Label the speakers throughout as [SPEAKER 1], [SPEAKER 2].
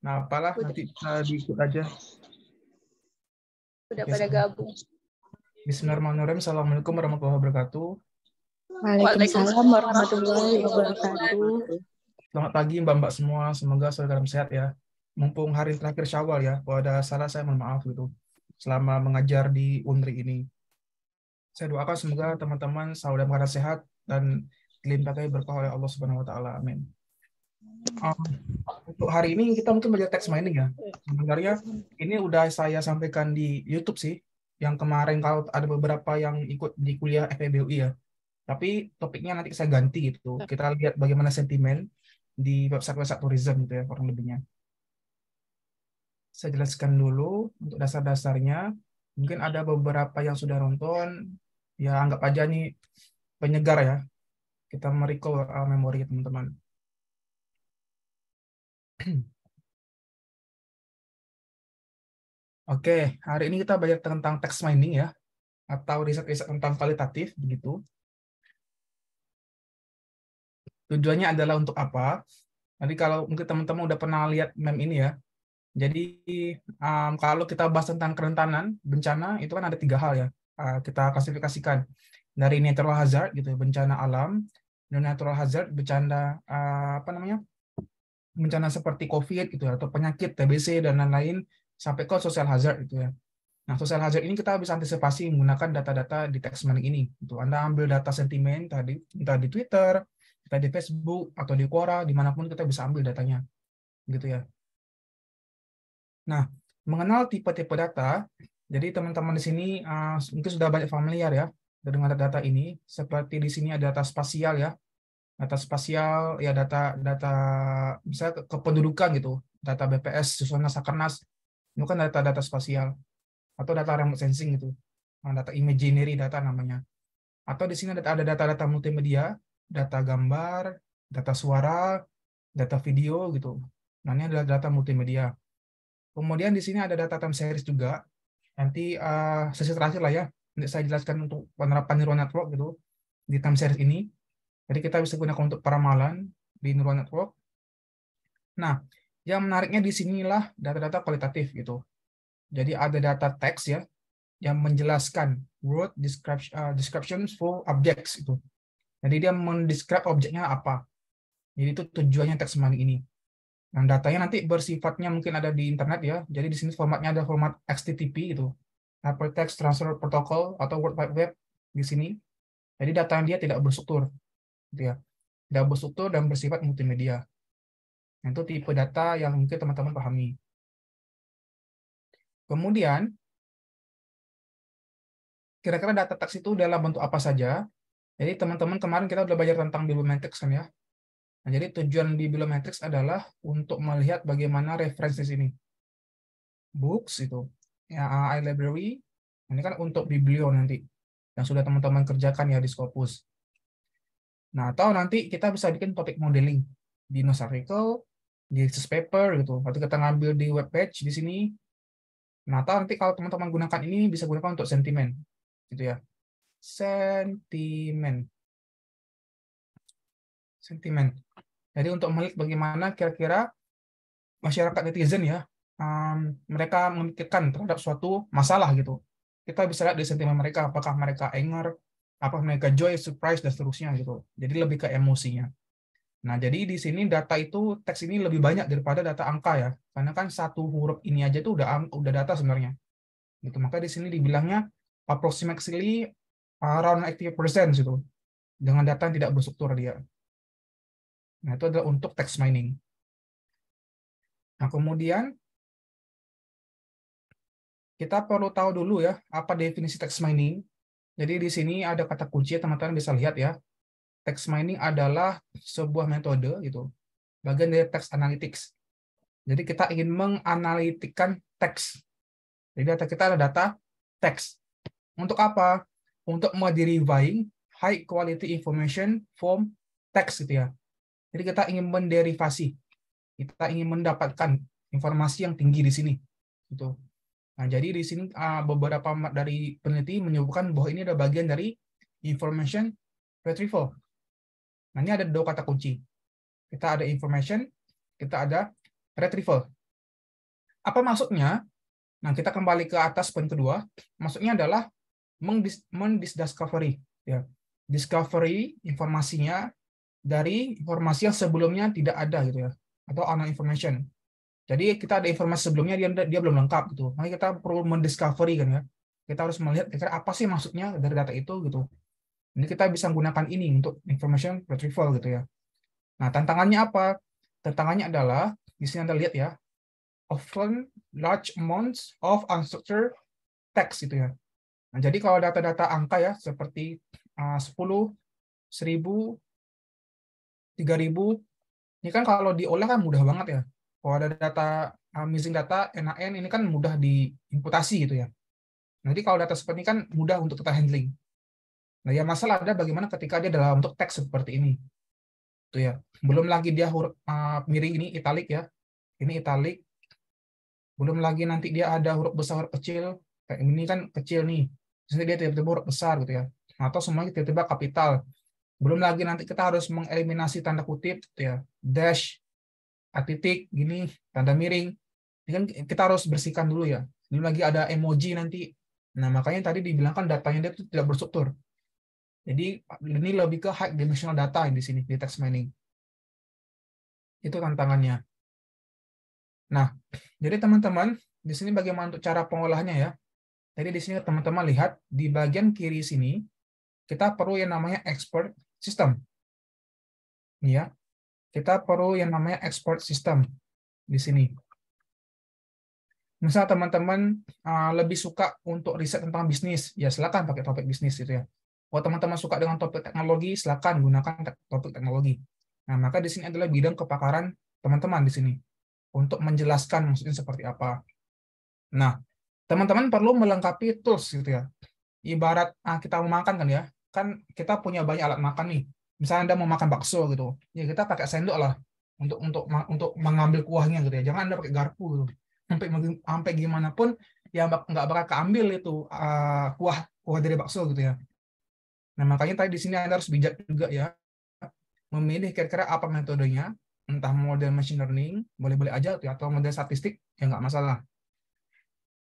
[SPEAKER 1] Nah, apalah
[SPEAKER 2] Udah.
[SPEAKER 1] nanti bisa diikut aja.
[SPEAKER 2] Udah
[SPEAKER 1] Oke,
[SPEAKER 2] pada gabung.
[SPEAKER 1] Bismillahirrahmanirrahim. Assalamualaikum warahmatullahi wabarakatuh.
[SPEAKER 3] Waalaikumsalam warahmatullahi wabarakatuh.
[SPEAKER 1] Selamat pagi Mbak-mbak semua. Semoga saudara dalam sehat ya. Mumpung hari terakhir Syawal ya. Kalau ada salah saya mohon maaf gitu. Selama mengajar di UNRI ini. Saya doakan semoga teman-teman selalu dalam keadaan sehat dan dilimpahkan berkah oleh Allah Subhanahu wa taala. Amin. Untuk hari ini kita mungkin belajar text mining ya. Sebenarnya ini udah saya sampaikan di YouTube sih. Yang kemarin kalau ada beberapa yang ikut di kuliah FEBUI ya. Tapi topiknya nanti saya ganti gitu. Kita lihat bagaimana sentimen di website-website tourism gitu ya, kurang lebihnya. Saya jelaskan dulu untuk dasar-dasarnya. Mungkin ada beberapa yang sudah nonton, ya anggap aja nih penyegar ya. Kita merecall memori teman-teman. Oke, hari ini kita belajar tentang text mining ya, atau riset-riset tentang kualitatif begitu. Tujuannya adalah untuk apa? Nanti kalau mungkin teman-teman udah pernah lihat meme ini ya. Jadi kalau kita bahas tentang kerentanan bencana itu kan ada 3 hal ya. Kita klasifikasikan dari natural hazard gitu, bencana alam, dan natural hazard bencana bencana seperti COVID gitu atau penyakit TBC dan lain-lain sampai ke social hazard gitu ya. Nah, social hazard ini kita bisa antisipasi menggunakan data-data di text mining ini. Gitu. Anda ambil data sentimen tadi, entah di Twitter, entah di Facebook atau di Quora, dimanapun kita bisa ambil datanya, gitu ya. Nah, mengenal tipe-tipe data, jadi teman-teman di sini mungkin sudah banyak familiar ya dengan data ini. Seperti di sini ada data spasial ya, data spasial ya data misalnya kependudukan gitu, data BPS, Susunan Sakernas, itu kan data-data spasial atau data remote sensing gitu, data imaginary data namanya. Atau di sini ada data-data multimedia, data gambar, data suara, data video gitu. Nah, ini adalah data multimedia. Kemudian di sini ada data time series juga. Nanti sesi terakhir lah ya, nanti saya jelaskan untuk penerapan neural network gitu di time series ini. Jadi kita bisa gunakan untuk peramalan di neural network. Nah, yang menariknya di sinilah data-data kualitatif gitu. Jadi ada data teks ya, yang menjelaskan word descriptions for objects itu. Jadi dia mendescribe objeknya apa. Jadi itu tujuannya text mining ini. Nah, datanya nanti bersifatnya mungkin ada di internet ya. Jadi di sini formatnya ada format HTTP itu, Hypertext Transfer Protocol atau World Wide Web di sini. Jadi datanya dia tidak berstruktur, gitu ya. Tidak berstruktur dan bersifat multimedia. Nah, itu tipe data yang mungkin teman-teman pahami. Kemudian kira-kira data teks itu dalam bentuk apa saja? Jadi teman-teman kemarin kita udah belajar tentang bibliometrics kan ya. Nah, jadi tujuan di bibliometrics adalah untuk melihat bagaimana referensi sini. Books itu, ya, iLibrary, ini kan untuk biblio nanti, yang sudah teman-teman kerjakan ya di Scopus. Nah, atau nanti kita bisa bikin topik modeling di news article, di research paper gitu. Atau kita ngambil di web page di sini. Nah, atau nanti kalau teman-teman gunakan ini bisa gunakan untuk sentimen, gitu ya. Sentimen. Jadi untuk melihat bagaimana kira-kira masyarakat netizen ya, mereka memikirkan terhadap suatu masalah gitu. Kita bisa lihat di sentimen mereka, apakah mereka anger, apakah mereka joy, surprise, dan seterusnya gitu. Jadi lebih ke emosinya. Nah, jadi di sini data itu, teks ini lebih banyak daripada data angka ya. Karena kan satu huruf ini aja tuh udah data sebenarnya. Gitu. Maka di sini dibilangnya approximately around 80% gitu. Dengan data yang tidak berstruktur dia. Nah, itu adalah untuk text mining. Nah, kemudian kita perlu tahu dulu ya, apa definisi text mining. Jadi di sini ada kata kunci, teman-teman bisa lihat ya. Text mining adalah sebuah metode gitu, bagian dari text analytics. Jadi kita ingin menganalitikan teks. Jadi data kita ada data teks. Untuk apa? Untuk deriving high quality information from text gitu ya. Jadi kita ingin menderivasi. Kita ingin mendapatkan informasi yang tinggi di sini. Gitu. Nah, jadi di sini beberapa dari peneliti menyebutkan bahwa ini adalah bagian dari information retrieval. Nah, ini ada 2 kata kunci. Kita ada information, kita ada retrieval. Apa maksudnya? Nah, kita kembali ke atas poin kedua. Maksudnya adalah mendiscovery, ya. Discovery informasinya dari informasi yang sebelumnya tidak ada gitu ya, atau unknown information. Jadi kita ada informasi sebelumnya dia belum lengkap gitu. Makanya kita perlu mendiscovery kan ya. Kita harus melihat kira-kira apa sih maksudnya dari data itu gitu. Jadi kita bisa menggunakan ini untuk information retrieval gitu ya. Nah, tantangannya apa? Tantangannya adalah di sini Anda lihat ya, often large amounts of unstructured text gitu ya. Nah, jadi kalau data-data angka ya seperti 10, 1000, 3000, ini kan kalau diolah kan mudah banget ya. Kalau ada data missing data NaN ini kan mudah diimputasi gitu ya. Nanti kalau data seperti ini kan mudah untuk kita handling. Nah, yang masalah ada bagaimana ketika dia dalam bentuk teks seperti ini. Itu ya. Belum lagi dia huruf miring ini italic ya. Ini italic. Belum lagi nanti dia ada huruf besar huruf kecil. Kayak ini kan kecil nih. Terus dia tiba-tiba huruf besar gitu ya. Atau semuanya tiba-tiba kapital. Belum lagi nanti kita harus mengeliminasi tanda kutip gitu ya. Dash, titik, gini, tanda miring. Ini kan kita harus bersihkan dulu ya. Belum lagi ada emoji nanti. Nah, makanya tadi dibilangkan datanya dia itu tidak berstruktur. Jadi ini lebih ke high dimensional data di sini di text mining. Itu tantangannya. Nah, jadi teman-teman, di sini bagaimana untuk cara pengolahannya ya. Jadi di sini teman-teman lihat di bagian kiri sini kita perlu yang namanya export system. Ini ya. Kita perlu yang namanya export system di sini. Misal teman-teman lebih suka untuk riset tentang bisnis, ya silakan pakai topik bisnis itu ya. Kalau teman-teman suka dengan topik teknologi, silakan gunakan topik teknologi. Nah, maka di sini adalah bidang kepakaran teman-teman di sini untuk menjelaskan maksudnya seperti apa. Nah, teman-teman perlu melengkapi tools gitu ya. Ibarat kita mau makan kan ya, kan kita punya banyak alat makan nih. Misalnya Anda mau makan bakso gitu, ya kita pakai sendok lah untuk mengambil kuahnya gitu ya. Jangan Anda pakai garpu gitu. Sampai gimana pun ya nggak bakal keambil itu kuah dari bakso gitu ya. Nah, makanya tadi di sini Anda harus bijak juga ya, memilih kira-kira apa metodenya, entah model machine learning, boleh-boleh aja tuh, atau model statistik, ya nggak masalah.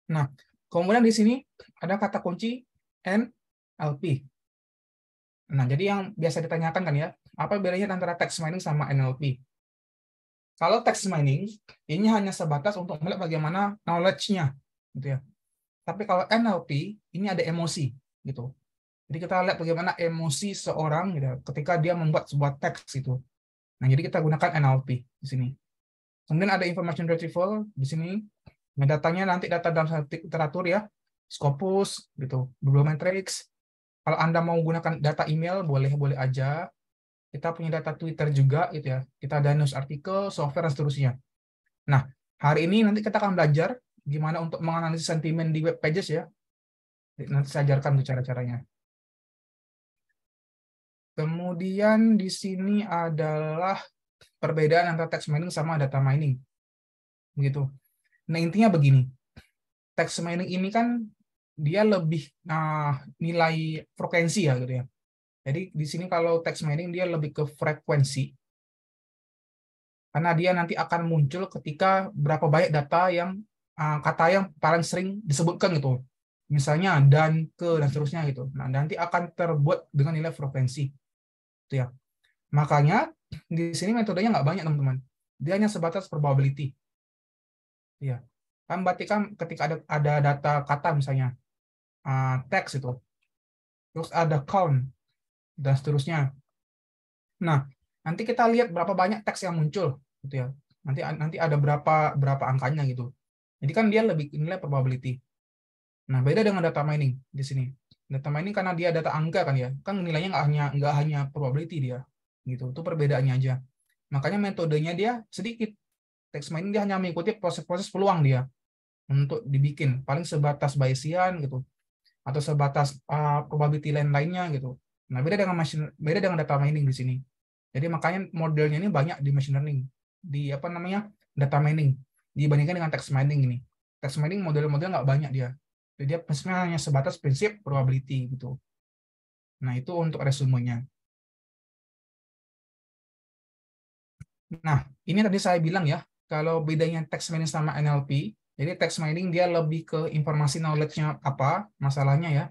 [SPEAKER 1] Nah, kemudian di sini ada kata kunci NLP. Nah, jadi yang biasa ditanyakan kan ya, apa bedanya antara text mining sama NLP? Kalau text mining, ini hanya sebatas untuk melihat bagaimana knowledge-nya, gitu ya. Tapi kalau NLP, ini ada emosi, gitu. Jadi kita lihat bagaimana emosi seorang gitu, ketika dia membuat sebuah teks itu. Nah, jadi kita gunakan NLP di sini. Kemudian ada information retrieval di sini. Nah, datanya nanti data dalam literatur ya, Scopus gitu, Bibliometrics. Kalau Anda mau gunakan data email, boleh aja. Kita punya data Twitter juga gitu ya. Kita ada news artikel, software dan seterusnya. Nah, hari ini nanti kita akan belajar gimana untuk menganalisis sentimen di web pages ya. Nanti saya ajarkan tuh cara-caranya. Kemudian di sini adalah perbedaan antara text mining sama data mining. Begitu. Nah, intinya begini. Text mining ini kan dia lebih nilai frekuensi ya gitu ya. Jadi di sini kalau text mining dia lebih ke frekuensi. Karena dia nanti akan muncul ketika berapa banyak data yang kata yang paling sering disebutkan gitu. Misalnya dan, ke, dan seterusnya gitu. Nah, nanti akan terbuat dengan nilai frekuensi. Itu ya. Makanya di sini metodenya nggak banyak teman-teman. Dia hanya sebatas probability. Ya. Kan berarti kan ketika ada data kata misalnya teks itu, terus ada count dan seterusnya. Nah, nanti kita lihat berapa banyak teks yang muncul gitu ya. Nanti ada berapa angkanya gitu. Jadi kan dia lebih nilai probability. Nah, beda dengan data mining di sini. Data mining karena dia data angka kan ya, kan nilainya nggak hanya probability dia, gitu. Itu perbedaannya aja. Makanya metodenya dia sedikit. Text mining dia hanya mengikuti proses-proses peluang dia untuk dibikin, paling sebatas Bayesian gitu, atau sebatas probability lainnya gitu. Nah, beda dengan data mining di sini. Jadi makanya modelnya ini banyak di machine learning, di data mining dibandingkan dengan text mining ini. Text mining model-model nggak banyak dia. Jadi dia prinsipnya hanya sebatas prinsip probability gitu. Nah, itu untuk resumenya. Nah, ini tadi saya bilang ya, kalau bedanya text mining sama NLP, Jadi text mining dia lebih ke informasi knowledge-nya apa masalahnya ya.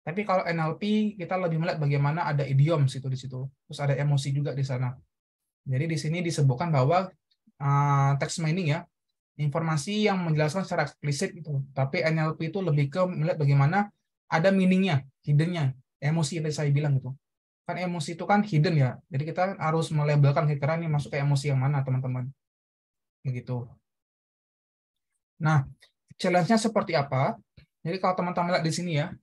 [SPEAKER 1] Tapi kalau NLP kita lebih melihat bagaimana ada idioms itu di situ. Terus ada emosi juga di sana. Jadi di sini disebutkan bahwa text mining ya, informasi yang menjelaskan secara eksplisit itu. Tapi NLP itu lebih ke melihat bagaimana ada meaning-nya, hidden-nya, emosi yang saya bilang itu. Kan emosi itu kan hidden ya. Jadi kita harus melabelkan kira-kira ini masuk ke emosi yang mana, teman-teman. Begitu. Nah, challenge-nya seperti apa? Jadi kalau teman-teman lihat di sini ya,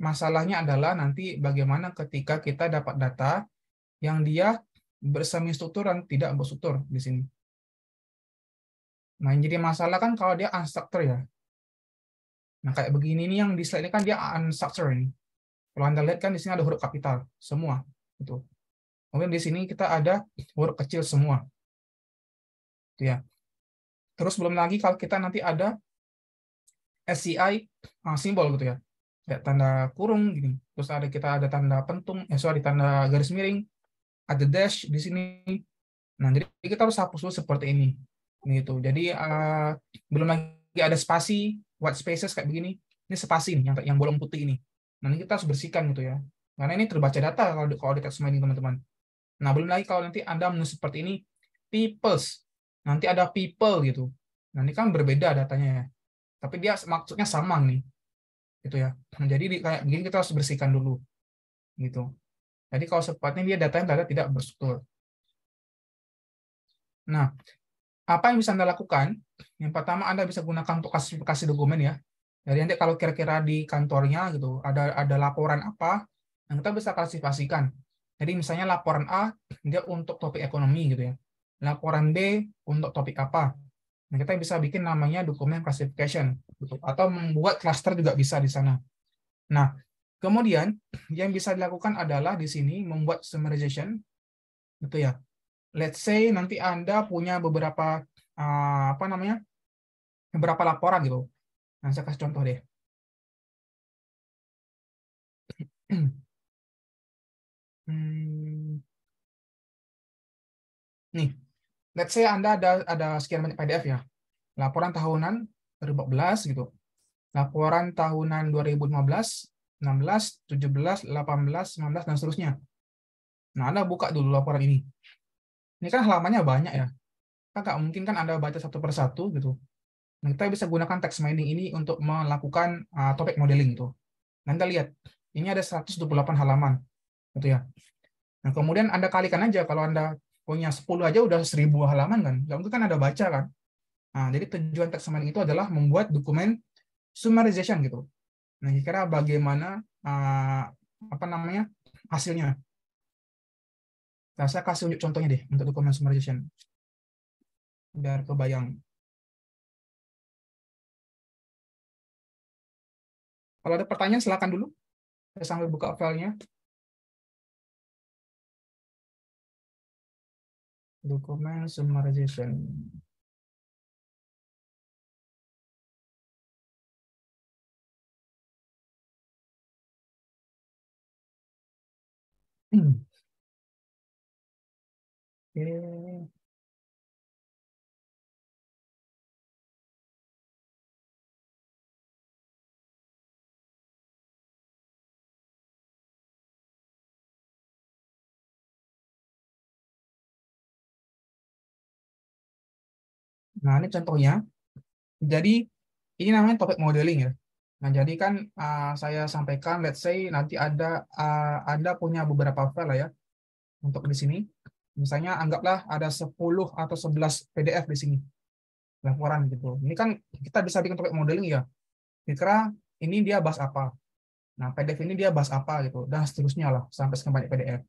[SPEAKER 1] masalahnya adalah nanti bagaimana ketika kita dapat data yang dia bersemi struktur dan tidak berstruktur di sini. Nah, yang jadi masalah kan kalau dia unstructured ya. Nah, kayak begini nih yang di slide ini kan dia unstructured ini. Kalau Anda lihat kan di sini ada huruf kapital semua itu. Kemudian di sini kita ada huruf kecil semua. Itu ya. Terus belum lagi kalau kita nanti ada SCI simbol gitu ya. Kayak tanda kurung gini. Terus kita ada tanda pentung, tanda garis miring, ada dash di sini. Nah, jadi kita harus hapus dulu seperti ini. Gitu. Jadi belum lagi ada spasi, white spaces kayak begini. Ini spasi nih yang bolong putih ini. Nah, ini kita harus bersihkan gitu ya. Karena ini terbaca data kalau di text mining teman-teman. Nah, belum lagi kalau nanti Anda menulis seperti ini, peoples. Nanti ada people gitu. Nah, ini kan berbeda datanya ya. Tapi dia maksudnya sama nih. Gitu ya. Nah, jadi kayak begini kita harus bersihkan dulu. Gitu. Jadi kalau sepatnya dia data tidak berstruktur. Nah, apa yang bisa Anda lakukan? Yang pertama, Anda bisa gunakan untuk klasifikasi dokumen ya. Jadi nanti kalau kira-kira di kantornya gitu ada laporan apa, yang kita bisa klasifikasikan. Jadi misalnya laporan A dia untuk topik ekonomi gitu ya. Laporan B untuk topik apa. Nah, kita bisa bikin namanya dokumen classification gitu. Atau membuat cluster juga bisa di sana. Nah, kemudian yang bisa dilakukan adalah di sini membuat summarization gitu ya. Let's say nanti Anda punya beberapa beberapa laporan gitu. Nah, saya kasih contoh deh. Nih, let's say Anda ada sekian banyak PDF ya. Laporan tahunan 2014 gitu. Laporan tahunan 2015, 16, 17, 18, 19 dan seterusnya. Nah, Anda buka dulu laporan ini. Ini kan halamannya banyak ya. Kan nggak mungkin kan Anda baca satu persatu gitu. Nah, kita bisa gunakan text mining ini untuk melakukan topic modeling itu. Anda lihat, ini ada 128 halaman gitu ya. Nah, kemudian Anda kalikan aja kalau Anda punya 10 aja udah 1000 halaman kan. Nggak mungkin kan Anda baca kan. Nah, jadi tujuan text mining itu adalah membuat dokumen summarization gitu. Nah, kira-kira bagaimana hasilnya. Nah, saya kasih unjuk contohnya deh untuk dokumen summarization. Biar kebayang. Kalau ada pertanyaan silakan dulu. Saya sambil buka filenya. Dokumen summarization. Oke. Nah, ini contohnya. Jadi, ini namanya topik modeling ya. Nah, jadi kan saya sampaikan, let's say nanti Anda punya beberapa file ya untuk di sini. Misalnya anggaplah ada 10 atau 11 PDF di sini laporan gitu. Ini kan kita bisa bikin topik modeling ya. Kira ini dia bahas apa. Nah, PDF ini dia bahas apa gitu dan seterusnya lah sampai sekian banyak PDF.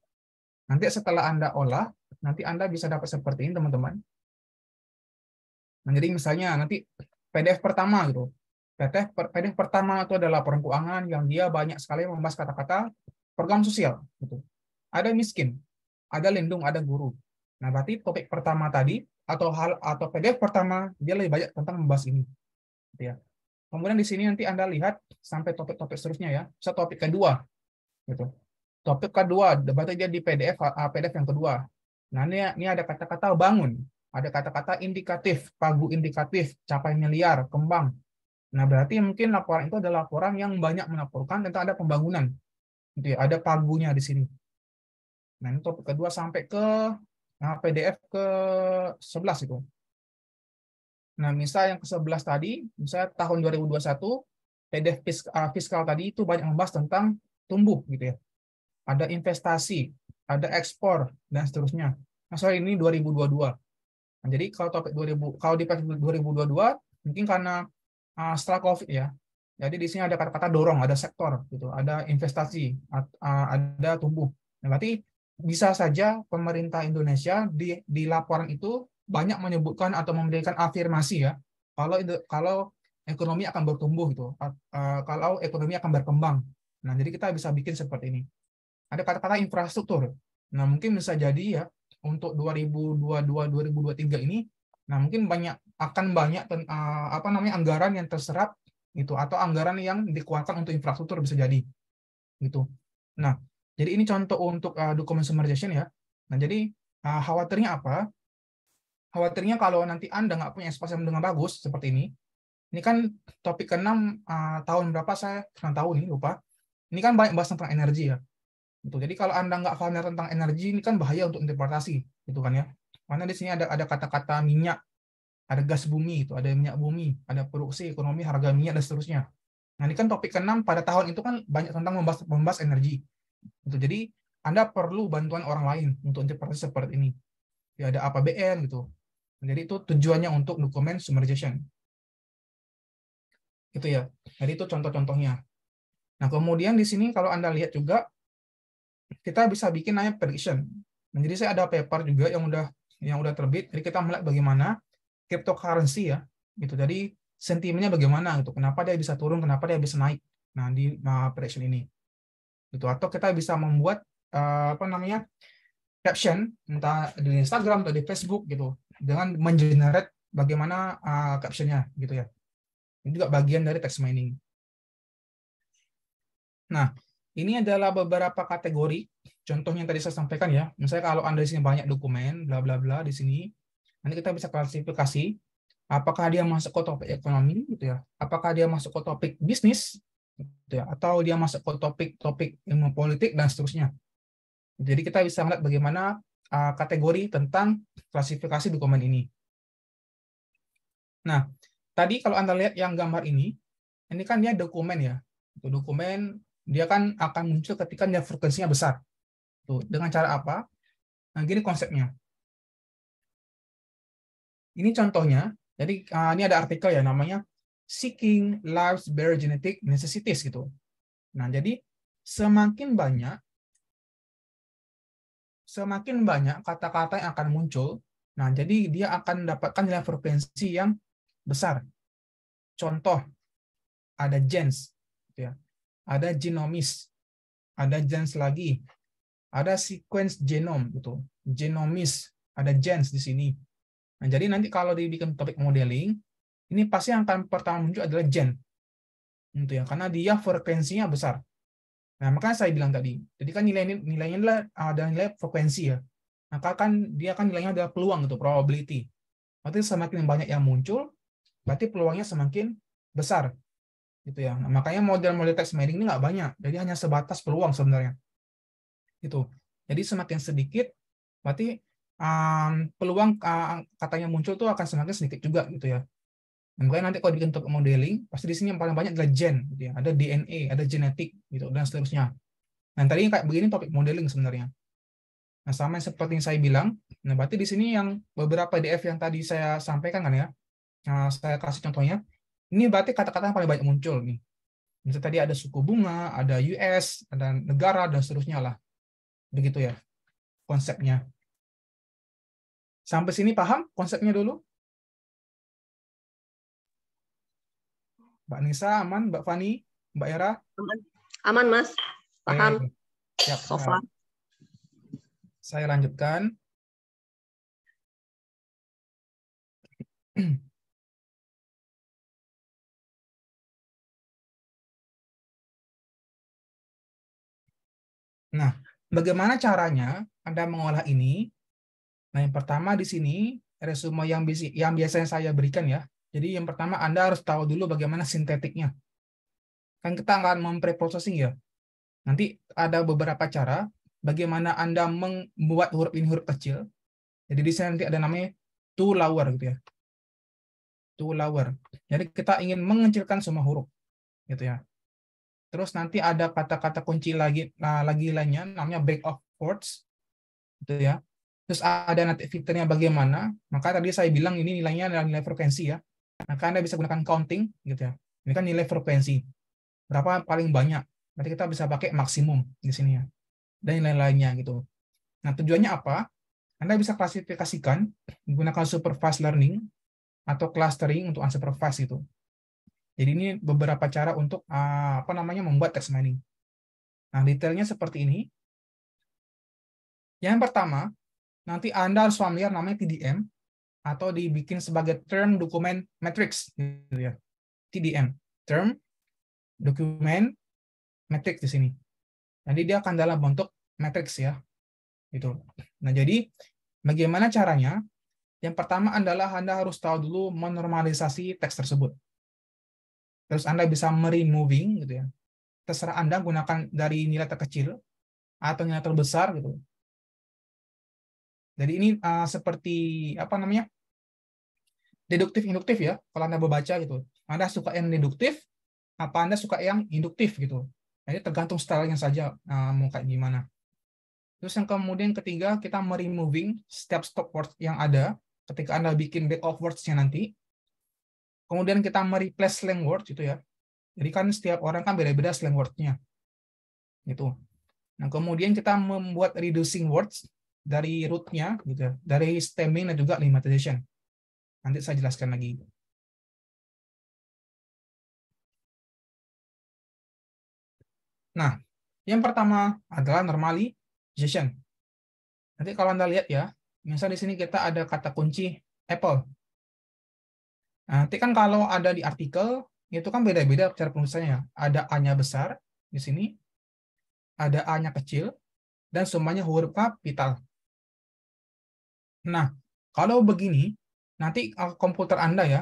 [SPEAKER 1] Nanti setelah Anda olah, nanti Anda bisa dapat seperti ini teman-teman. Nah, jadi misalnya nanti PDF pertama gitu. PDF pertama itu adalah laporan keuangan yang dia banyak sekali membahas kata-kata program sosial gitu. Ada miskin, ada lindung, ada guru. Nah, berarti topik pertama tadi atau PDF pertama dia lebih banyak tentang membahas ini. Gitu ya. Kemudian di sini nanti Anda lihat sampai topik-topik seterusnya ya. Bisa topik kedua gitu. Topik kedua berarti dia di PDF yang kedua. Nah, ini ada kata-kata bangun. Ada kata-kata indikatif, pagu indikatif, capaian liar, kembang. Nah, berarti mungkin laporan itu adalah laporan yang banyak melaporkan tentang ada pembangunan. Gitu ya, ada pagunya di sini. Nah, ini topik kedua sampai ke PDF ke-11 itu. Nah, misal yang ke-11 tadi, misalnya tahun 2021, PDF fiskal tadi itu banyak membahas tentang tumbuh gitu ya. Ada investasi, ada ekspor, dan seterusnya. Nah, sorry, ini 2022. Nah, jadi kalau topik 2000, kalau di page 2022, mungkin karena setelah COVID ya, jadi di sini ada kata-kata dorong, ada sektor, gitu, ada investasi, ada tumbuh. Nah, berarti bisa saja pemerintah Indonesia di laporan itu banyak menyebutkan atau memberikan afirmasi ya, kalau ekonomi akan bertumbuh gitu, kalau ekonomi akan berkembang. Nah, jadi kita bisa bikin seperti ini. Ada kata-kata infrastruktur. Nah, mungkin bisa jadi ya untuk 2022-2023 ini, nah mungkin akan banyak anggaran yang terserap gitu, atau anggaran yang dikeluarkan untuk infrastruktur bisa jadi gitu. Nah, jadi ini contoh untuk dokumen summarization ya. Nah, jadi khawatirnya apa? Khawatirnya kalau nanti Anda nggak punya spasi yang dengan bagus seperti ini kan topik ke-6 tahun berapa saya kurang tahu nih, lupa. Ini kan banyak bahas tentang energi ya. Gitu. Jadi kalau Anda nggak familiar tentang energi, ini kan bahaya untuk interpretasi, gitu kan ya. Karena di sini ada kata-kata minyak, ada gas bumi, itu ada minyak bumi, ada produksi, ekonomi, harga minyak, dan seterusnya. Nah, ini kan topik ke-6 pada tahun itu kan banyak tentang membahas energi. Gitu. Jadi Anda perlu bantuan orang lain untuk interpretasi seperti ini. Ya, ada APBN gitu. Jadi itu tujuannya untuk dokumen summarization. Gitu ya. Jadi itu contoh-contohnya. Nah, kemudian di sini kalau Anda lihat juga, kita bisa bikin namanya prediction. Nah, jadi saya ada paper juga yang udah terbit. Jadi kita melihat bagaimana cryptocurrency ya, gitu. Jadi sentimennya bagaimana gitu. Kenapa dia bisa turun, kenapa dia bisa naik. Nah, di prediction ini. Gitu. Atau kita bisa membuat caption entah di Instagram atau di Facebook gitu dengan mengenerate bagaimana captionnya gitu ya. Ini juga bagian dari text mining. Nah, ini adalah beberapa kategori contoh yang tadi saya sampaikan ya. Misalnya kalau Anda di sini banyak dokumen, bla bla bla di sini, nanti kita bisa klasifikasi apakah dia masuk ke topik ekonomi gitu ya, apakah dia masuk ke topik bisnis gitu ya, atau dia masuk ke topik ilmu politik dan seterusnya. Jadi kita bisa melihat bagaimana kategori tentang klasifikasi dokumen ini. Nah, tadi kalau Anda lihat yang gambar ini kan dia dokumen ya. Itu dokumen dia kan akan muncul ketika dia frekuensinya besar. Tuh, dengan cara apa? Nah, gini konsepnya. Ini contohnya. Jadi ini ada artikel ya namanya Seeking Life's Bare Genetic Necessities gitu. Nah, jadi semakin banyak kata-kata yang akan muncul. Nah, jadi dia akan mendapatkan nilai frekuensi yang besar. Contoh, ada gens, gitu ya. Ada genomis, ada gens lagi, ada sequence genom gitu, genomis, ada gens di sini. Nah, jadi nanti kalau dibikin topik modeling, ini pasti yang akan pertama muncul adalah gen, gitu ya, karena dia frekuensinya besar. Nah, makanya saya bilang tadi, jadi kan nilainya adalah ada nilai frekuensi ya. Maka kan dia kan nilainya adalah peluang gitu, probability. Berarti semakin banyak yang muncul, berarti peluangnya semakin besar, gitu ya. Nah, makanya model-model text mining ini nggak banyak, jadi hanya sebatas peluang sebenarnya. Gitu. Jadi semakin sedikit, berarti peluang katanya muncul tuh akan semakin sedikit juga gitu ya. Dan makanya nanti kalau bikin topik modeling, pasti di sini yang paling banyak adalah gen, gitu ya. Ada DNA, ada genetik, gitu dan seterusnya. Nah, tadi kayak begini topik modeling sebenarnya. Nah, sama seperti yang saya bilang, nah berarti di sini yang beberapa PDF yang tadi saya sampaikan kan ya, nah, saya kasih contohnya, ini berarti kata-kata yang paling banyak muncul nih. Misalnya tadi ada suku bunga, ada US, ada negara, dan seterusnya lah. Begitu ya konsepnya. Sampai sini paham konsepnya dulu? Mbak Nisa aman, Mbak Fani, Mbak Era?
[SPEAKER 2] Aman, aman Mas. Paham.
[SPEAKER 1] Oke. Siap,
[SPEAKER 2] So far.
[SPEAKER 1] Saya lanjutkan. Nah, bagaimana caranya Anda mengolah ini? Nah, yang pertama di sini resume yang biasanya saya berikan ya. Jadi yang pertama Anda harus tahu dulu bagaimana sintetiknya. Kan kita akan mempreprocessing ya. Nanti ada beberapa cara bagaimana Anda membuat huruf ini huruf kecil. Jadi di sini nanti ada namanya to lower gitu ya. To lower. Jadi kita ingin mengecilkan semua huruf gitu ya. Terus nanti ada kata-kata kunci lagi lainnya namanya break of words gitu ya. Terus ada nanti fiturnya bagaimana. Maka tadi saya bilang ini nilainya adalah nilai frekuensi ya. Maka Anda bisa gunakan counting gitu ya. Ini kan nilai frekuensi. Berapa paling banyak. Nanti kita bisa pakai maksimum di sini ya. Dan nilai lainnya gitu. Nah, tujuannya apa? Anda bisa klasifikasikan menggunakan supervised learning atau clustering untuk unsupervised itu. Jadi ini beberapa cara untuk membuat text mining. Nah, detailnya seperti ini. Yang pertama, nanti Anda harus familiar namanya TDM atau dibikin sebagai term document matrix gitu ya. TDM, term document matrix di sini. Jadi dia akan dalam bentuk matrix ya. Gitu. Nah, jadi bagaimana caranya? Yang pertama adalah Anda harus tahu dulu menormalisasi teks tersebut. Terus Anda bisa meremoving gitu ya. Terserah Anda gunakan dari nilai terkecil atau nilai terbesar gitu. Jadi ini seperti deduktif induktif ya. Kalau Anda membaca gitu. Anda suka yang deduktif apa Anda suka yang induktif gitu. Jadi tergantung stylenya saja mau kayak gimana. Terus yang kemudian ketiga, kita meremoving setiap stop word yang ada ketika Anda bikin back of words-nya nanti. Kemudian kita mereplace slang word gitu ya. Jadi kan setiap orang kan beda-beda slang word-nya. Gitu. Nah, kemudian kita membuat reducing words dari root-nya gitu ya, dari stemming dan juga lemmatization. Nanti saya jelaskan lagi. Nah, yang pertama adalah normalization. Nanti kalau Anda lihat ya, misalnya di sini kita ada kata kunci apple. Nah, nanti kan kalau ada di artikel, itu kan beda-beda cara penulisannya. Ada A-nya besar di sini, ada A-nya kecil, dan semuanya huruf kapital. Nah, kalau begini, nanti komputer Anda ya,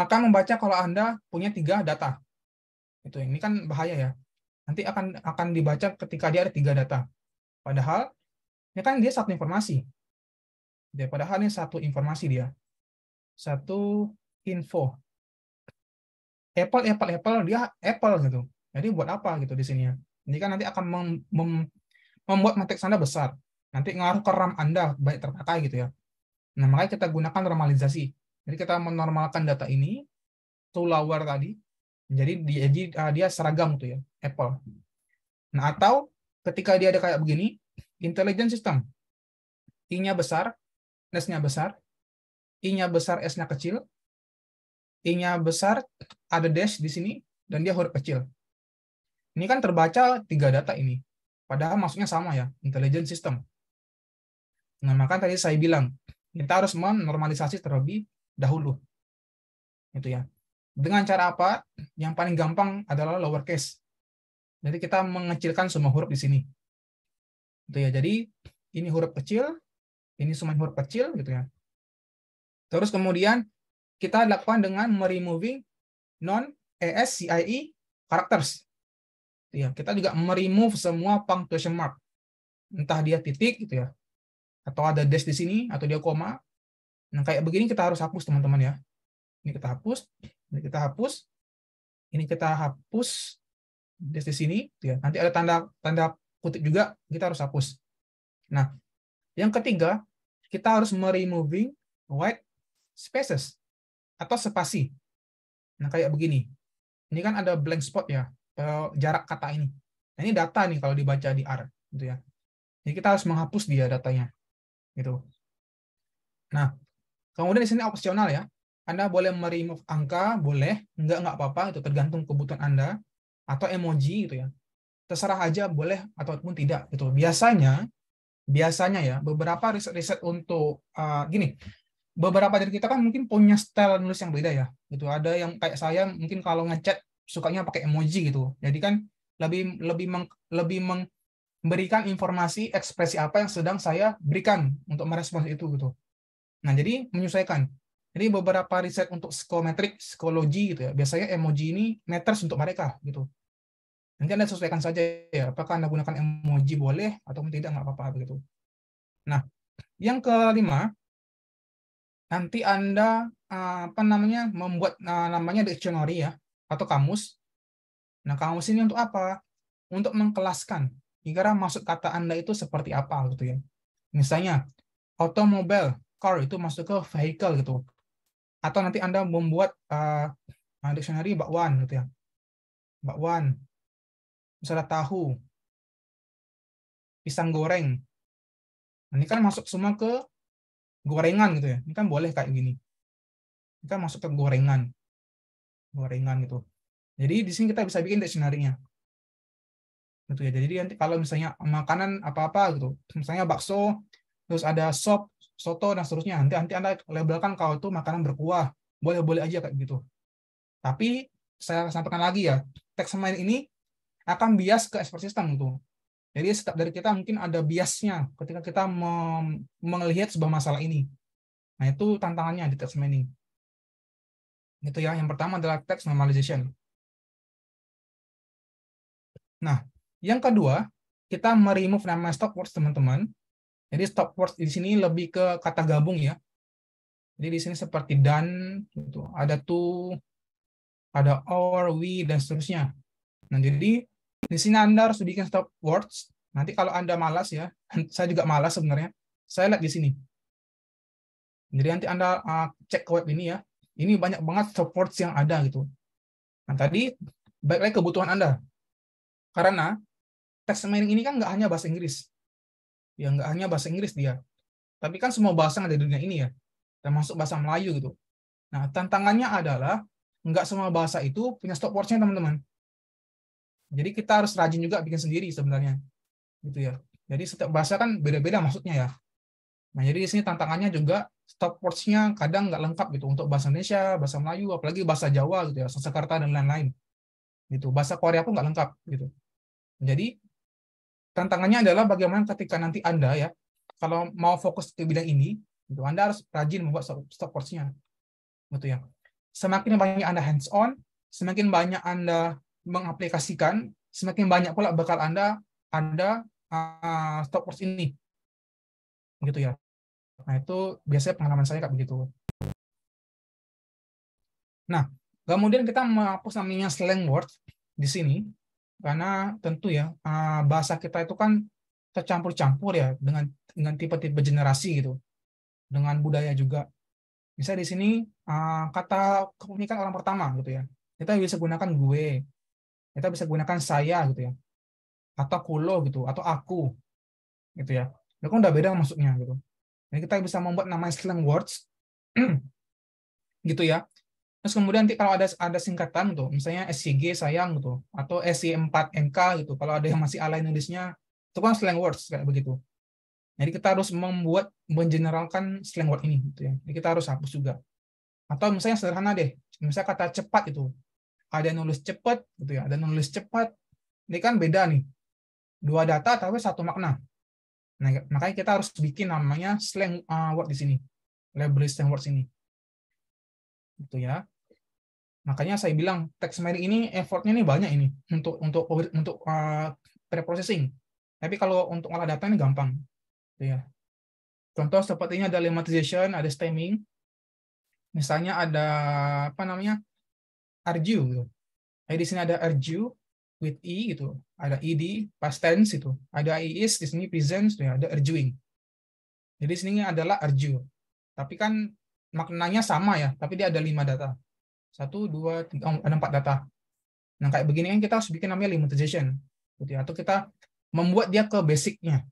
[SPEAKER 1] akan membaca kalau Anda punya 3 data. Itu ini kan bahaya ya. Nanti akan dibaca ketika dia ada 3 data. Padahal ini kan dia satu informasi. Padahal ini satu informasi dia. Satu info. Apple dia apple gitu. Jadi buat apa gitu di sini ya. Jadi kan nanti akan membuat matriks Anda besar. Nanti ngaruh ke RAM Anda baik terpakai gitu ya. Nah, makanya kita gunakan normalisasi. Jadi kita menormalkan data ini to lower tadi. Jadi dia seragam tuh ya, Apple. Nah, atau ketika dia ada kayak begini, intelligent system. I-nya besar, S-nya besar, I-nya besar, S-nya kecil, I-nya besar, ada dash di sini, dan dia huruf kecil. Ini kan terbaca 3 data ini. Padahal maksudnya sama ya, intelligent system. Nah, maka tadi saya bilang, kita harus menormalisasi terlebih dahulu. Itu ya. Dengan cara apa? Yang paling gampang adalah lowercase. Jadi kita mengecilkan semua huruf di sini. Itu ya. Jadi ini huruf kecil, ini semua huruf kecil gitu ya. Terus kemudian kita lakukan dengan meremoving non-ASCII characters. Ya, kita juga meremove semua punctuation mark. Entah dia titik gitu ya. Atau ada dash di sini atau dia koma. Nah, kayak begini kita harus hapus teman-teman ya. Ini kita hapus, ini kita hapus. Ini kita hapus dash di sini ya. Nanti ada tanda kutip juga, kita harus hapus. Nah, yang ketiga, kita harus meremoving white spaces atau spasi. Nah, kayak begini. Ini kan ada blank spot ya, jarak kata ini. Nah, ini data nih kalau dibaca di R gitu ya. Jadi kita harus menghapus dia datanya. Gitu. Nah, kemudian di sini opsional ya. Anda boleh meremove angka, boleh, enggak apa-apa, itu tergantung kebutuhan Anda, atau emoji gitu ya. Terserah aja boleh ataupun tidak gitu. Biasanya ya beberapa riset untuk gini. Beberapa dari kita kan mungkin punya style nulis yang beda ya. Gitu. Ada yang kayak saya mungkin kalau ngechat sukanya pakai emoji gitu. Jadi kan lebih memberikan informasi ekspresi apa yang sedang saya berikan untuk merespons itu gitu. Nah, jadi menyesuaikan. Jadi beberapa riset untuk psikometrik, psikologi gitu ya, biasanya emoji ini matters untuk mereka gitu. Nanti Anda sesuaikan saja ya, apakah Anda gunakan emoji boleh atau tidak, nggak apa-apa begitu. Nah, yang kelima, nanti Anda membuat namanya dictionary ya, atau kamus. Nah, kamus ini untuk apa? Untuk mengkelaskan kira-kira maksud kata Anda itu seperti apa gitu ya. Misalnya, automobile, car itu masuk ke vehicle gitu. Atau nanti Anda membuat dictionary bakwan gitu ya. Bakwan, misalnya tahu, pisang goreng. Ini kan masuk semua ke gorengan gitu ya. Ini kan boleh kayak gini. Ini kan masuk ke gorengan. Gorengan gitu. Jadi di sini kita bisa bikin dictionary-nya. Gitu ya. Jadi nanti kalau misalnya makanan apa-apa gitu, misalnya bakso, terus ada sop, soto dan seterusnya. Nanti Anda labelkan kalau itu makanan berkuah. Boleh-boleh aja kayak gitu. Tapi saya sampaikan lagi ya, teks main ini akan bias ke expert system gitu. Jadi setiap dari kita mungkin ada biasnya ketika kita melihat sebuah masalah ini. Nah, itu tantangannya di text mining. Gitu ya. Yang pertama adalah text normalization. Nah, yang kedua, kita meremove nama stop words, teman-teman. Jadi stop words di sini lebih ke kata gabung ya. Jadi di sini seperti dan gitu. Ada to, ada or, we dan seterusnya. Nah, jadi di sini Anda harus bikin stop words. Nanti kalau Anda malas ya, saya juga malas sebenarnya. Saya lihat di sini. Jadi nanti Anda cek ke web ini ya. Ini banyak banget stop words yang ada gitu. Nah, tadi baik lagi kebutuhan Anda. Karena text mining ini kan nggak hanya bahasa Inggris. Ya, nggak hanya bahasa Inggris dia. Tapi kan semua bahasa yang ada di dunia ini ya. Termasuk bahasa Melayu gitu. Nah, tantangannya adalah nggak semua bahasa itu punya stop words-nya, teman-teman. Jadi kita harus rajin juga bikin sendiri sebenarnya. Gitu ya. Jadi setiap bahasa kan beda-beda maksudnya ya. Nah, jadi di sini tantangannya juga stop words-nya kadang nggak lengkap gitu untuk bahasa Indonesia, bahasa Melayu, apalagi bahasa Jawa gitu ya, Sanskerta dan lain-lain. Gitu. Bahasa Korea pun nggak lengkap gitu. Jadi tantangannya adalah bagaimana ketika nanti Anda ya, kalau mau fokus ke bidang ini, gitu, Anda harus rajin membuat stop words-nya. Gitu ya. Semakin banyak Anda hands-on, semakin banyak Anda mengaplikasikan, semakin banyak pula bakal Anda ada stop words ini. Gitu ya. Nah, itu biasanya pengalaman saya kayak begitu. Nah, kemudian kita menghapus namanya slang word di sini, karena tentu ya, bahasa kita itu kan tercampur-campur ya dengan tipe-tipe generasi gitu, dengan budaya juga. Bisa di sini kata kepemilikan orang pertama gitu ya. Kita bisa gunakan gue, kita bisa gunakan saya gitu ya, atau kulo gitu, atau aku gitu ya. Itu kan udah beda maksudnya gitu. Jadi kita bisa membuat namanya slang words gitu ya. Terus kemudian nanti kalau ada singkatan tuh, misalnya SCG sayang gitu, atau SC4NK gitu. Kalau ada yang masih alay nulisnya, itu kan slang words kayak begitu. Jadi kita harus mengeneralkan slang word ini gitu ya. Jadi kita harus hapus juga. Atau misalnya sederhana deh, misalnya kata cepat itu. Ada yang nulis cepat gitu ya, ada yang nulis cepat. Ini kan beda nih. Dua data tapi satu makna. Nah, makanya kita harus bikin namanya slang word di sini. Label slang words ini. Gitu ya. Makanya saya bilang text mining ini effortnya ini banyak ini untuk preprocessing. Tapi kalau untuk olah data ini gampang. Gitu ya. Contoh sepertinya ada lemmatization, ada stemming. Misalnya ada apa namanya? Argue gitu. Jadi di sini ada argue with e gitu. Ada ed past tense itu. Ada is di sini present ya, ada arguing. Jadi di sini adalah argue. Tapi kan maknanya sama ya, tapi dia ada 5 data. 1 2 3 ada 4 data. Nah, kayak begini kan kita harus bikin namanya lemmatization. Gitu ya. Atau kita membuat dia ke basicnya.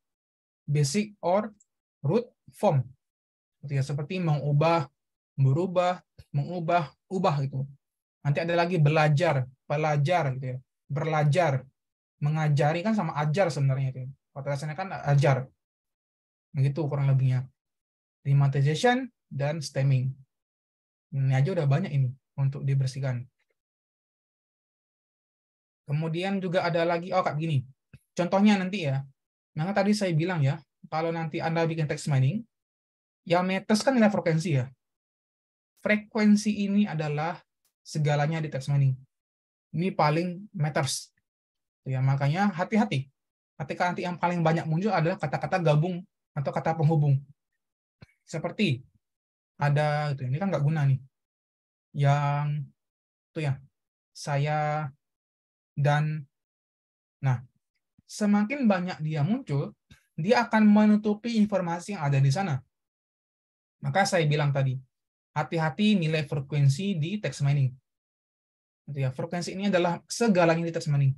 [SPEAKER 1] Basic or root form. Gitu ya. Seperti mengubah, berubah, mengubah, ubah gitu. Nanti ada lagi belajar, pelajar gitu ya. Berlajar, mengajari kan sama ajar sebenarnya itu. Kalau rasanya kan ajar. Begitu kurang lebihnya. Lemmatization dan stemming. Ini aja udah banyak ini untuk dibersihkan. Kemudian juga ada lagi, kayak gini. Contohnya nanti ya, maka tadi saya bilang ya, kalau nanti Anda bikin text mining, Yang matters kan nilai frekuensi ya. Frekuensi ini adalah segalanya di text mining. Ini paling matters. Ya, makanya hati-hati. Ketika nanti yang paling banyak muncul adalah kata-kata gabung atau kata penghubung. Seperti ada itu. Ini kan nggak guna nih. Yang itu ya. Saya dan nah, semakin banyak dia muncul, dia akan menutupi informasi yang ada di sana. Maka saya bilang tadi, hati-hati nilai frekuensi di text mining. Gitu ya. Frekuensi ini adalah segalanya di text mining.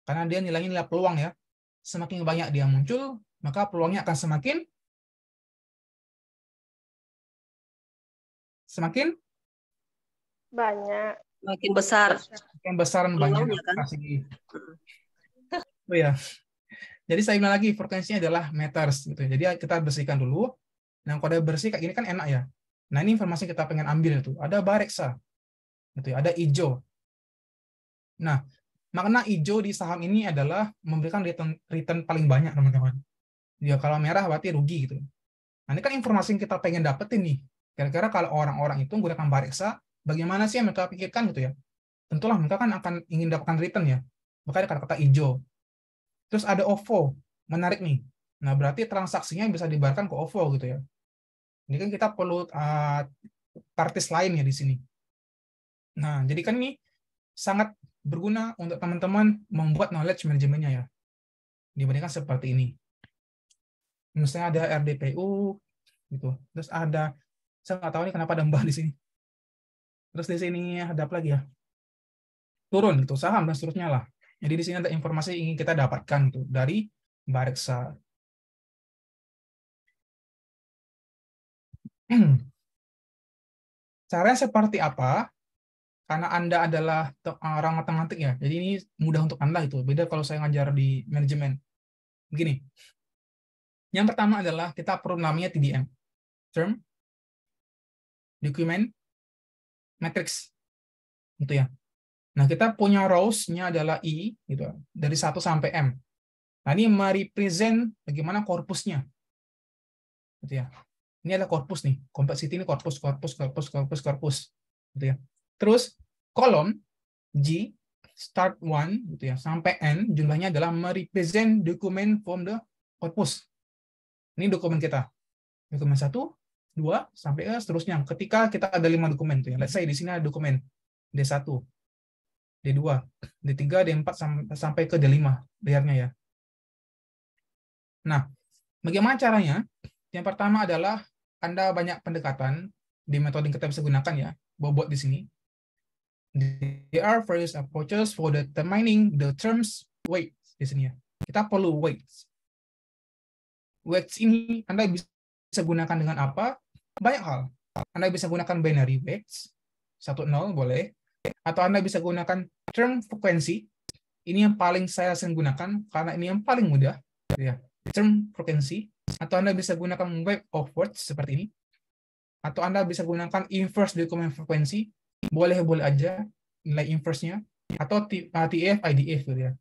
[SPEAKER 1] Karena dia nilainya nilai peluang ya. Semakin banyak dia muncul, maka peluangnya akan semakin
[SPEAKER 2] banyak. Makin besar.
[SPEAKER 1] Makin besar dan banyak.
[SPEAKER 2] Kan?
[SPEAKER 1] Oh ya. Jadi saya bilang lagi, frekuensinya adalah meters. Gitu. Jadi kita bersihkan dulu. Nah, kalau udah bersih kayak gini kan enak ya. Nah, ini informasi kita pengen ambil itu. Ada bareksa. Gitu ya. Ada hijau. Nah, makna hijau di saham ini adalah memberikan return paling banyak, teman-teman. Ya, kalau merah berarti rugi gitu. Nah, ini kan informasi yang kita pengen dapetin nih. Kira-kira kalau orang-orang itu menggunakan bareksa, bagaimana sih yang mereka pikirkan gitu ya? Tentulah mereka kan akan ingin dapatkan return ya. Makanya kata-kata hijau. Terus ada OVO, menarik nih. Nah, berarti transaksinya bisa dibayarkan ke OVO gitu ya. Ini kan kita perlu parties lain ya di sini. Nah, jadi kan ini sangat berguna untuk teman-teman membuat knowledge manajemennya ya. Dibandingkan seperti ini. Misalnya ada RDPU gitu. Terus ada, saya nggak tahu nih kenapa ada mbah di sini. Terus di sini ada apa lagi ya? Turun gitu, saham dan seterusnya lah. Jadi di sini ada informasi yang ingin kita dapatkan gitu dari bareksa. Caranya seperti apa? Karena Anda adalah orang matematik ya, jadi ini mudah untuk Anda itu. Beda kalau saya ngajar di manajemen. Begini. Yang pertama adalah kita perlu namanya TDM. Term, Document, Matrix. Gitu ya. Nah, kita punya rows-nya adalah I, gitu, dari 1 sampai M. Nah, ini merepresent bagaimana korpusnya. Gitu ya. Ini adalah korpus nih. Complexity ini korpus. Gitu ya. Terus, kolom G, start 1, gitu ya, sampai N, jumlahnya adalah merepresent dokumen from the corpus. Ini dokumen kita. Dokumen 1, 2, sampai seterusnya. Ketika kita ada 5 dokumen. Tuh ya. Let's say di sini ada dokumen D1, D2, D3, D4, sampai ke D5 layarnya ya. Nah, bagaimana caranya? Yang pertama adalah Anda banyak pendekatan di metode yang kita bisa gunakan ya, bobot di sini. There are various approaches for determining the terms weight di sini ya. Kita perlu weights. Weights ini Anda bisa gunakan dengan apa? Banyak hal. Anda bisa gunakan binary weights, 1, 0 boleh. Atau Anda bisa gunakan term frekuensi. Ini yang paling saya sering gunakan karena ini yang paling mudah. Ya. Term frekuensi. Atau Anda bisa gunakan wave of words seperti ini. Atau Anda bisa gunakan inverse dokumen frekuensi. Boleh-boleh aja nilai inverse-nya. Atau TF, IDF gitu ya.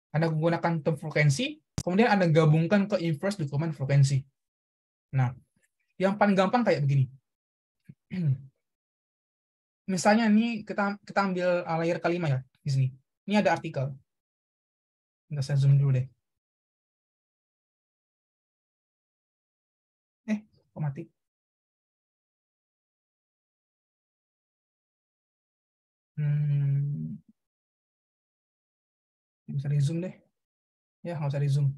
[SPEAKER 1] Anda menggunakan term frekuensi, kemudian Anda gabungkan ke inverse dokumen frekuensi. Nah, yang paling gampang kayak begini. Misalnya ini kita ambil layar kelima ya di sini. Ini ada artikel. Nggak, saya zoom dulu deh. Kok mati? Bisa di zoom deh. Ya, nggak usah di zoom.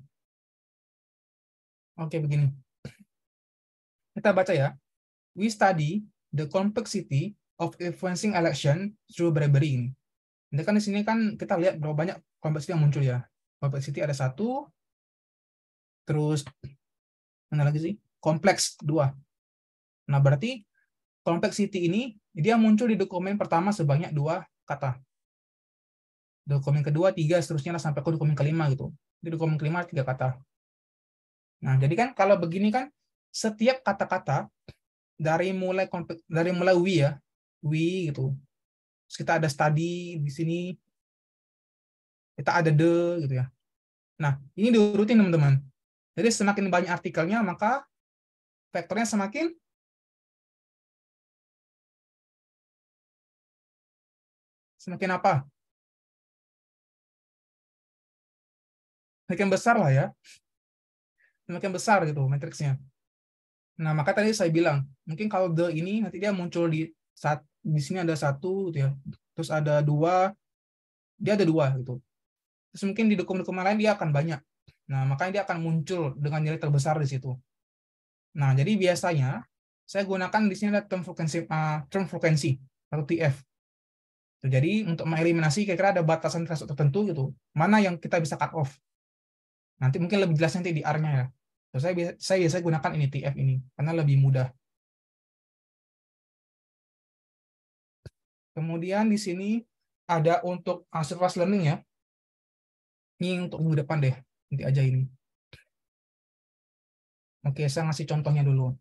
[SPEAKER 1] Oke, begini. Kita baca ya. We study the complexity of influencing election through bribery ini. Ini kan di sini kan kita lihat berapa banyak kompleksiti yang muncul ya. Complexity ada 1, terus mana lagi sih? Kompleks 2. Nah, berarti complexity ini dia muncul di dokumen pertama sebanyak 2 kata. Dokumen kedua 3, seterusnya sampai ke dokumen kelima gitu. Di dokumen kelima 3 kata. Nah, jadi kan kalau begini kan setiap kata-kata dari mulai we ya, we gitu. Terus kita ada study di sini, kita ada the gitu ya. Nah, ini diurutin teman-teman. Jadi semakin banyak artikelnya, maka vektornya semakin apa? Semakin besar lah ya. Semakin besar gitu matriksnya. Nah, maka tadi saya bilang, mungkin kalau the ini nanti dia muncul di sini ada 1 gitu ya. Terus ada 2, dia ada 2 gitu. Terus mungkin di dokumen-dokumen lain dia akan banyak. Nah, makanya dia akan muncul dengan nilai terbesar di situ. Nah, jadi biasanya saya gunakan di sini ada term frequency atau TF. Jadi untuk mengeliminasi kira-kira ada batasan threshold tertentu gitu, mana yang kita bisa cut off. Nanti mungkin lebih jelas nanti di R-nya ya. So, saya biasa gunakan ini TF ini karena lebih mudah. Kemudian di sini ada untuk supervised learning ya. Ini untuk minggu depan deh, nanti aja ini. Oke, saya ngasih contohnya dulu.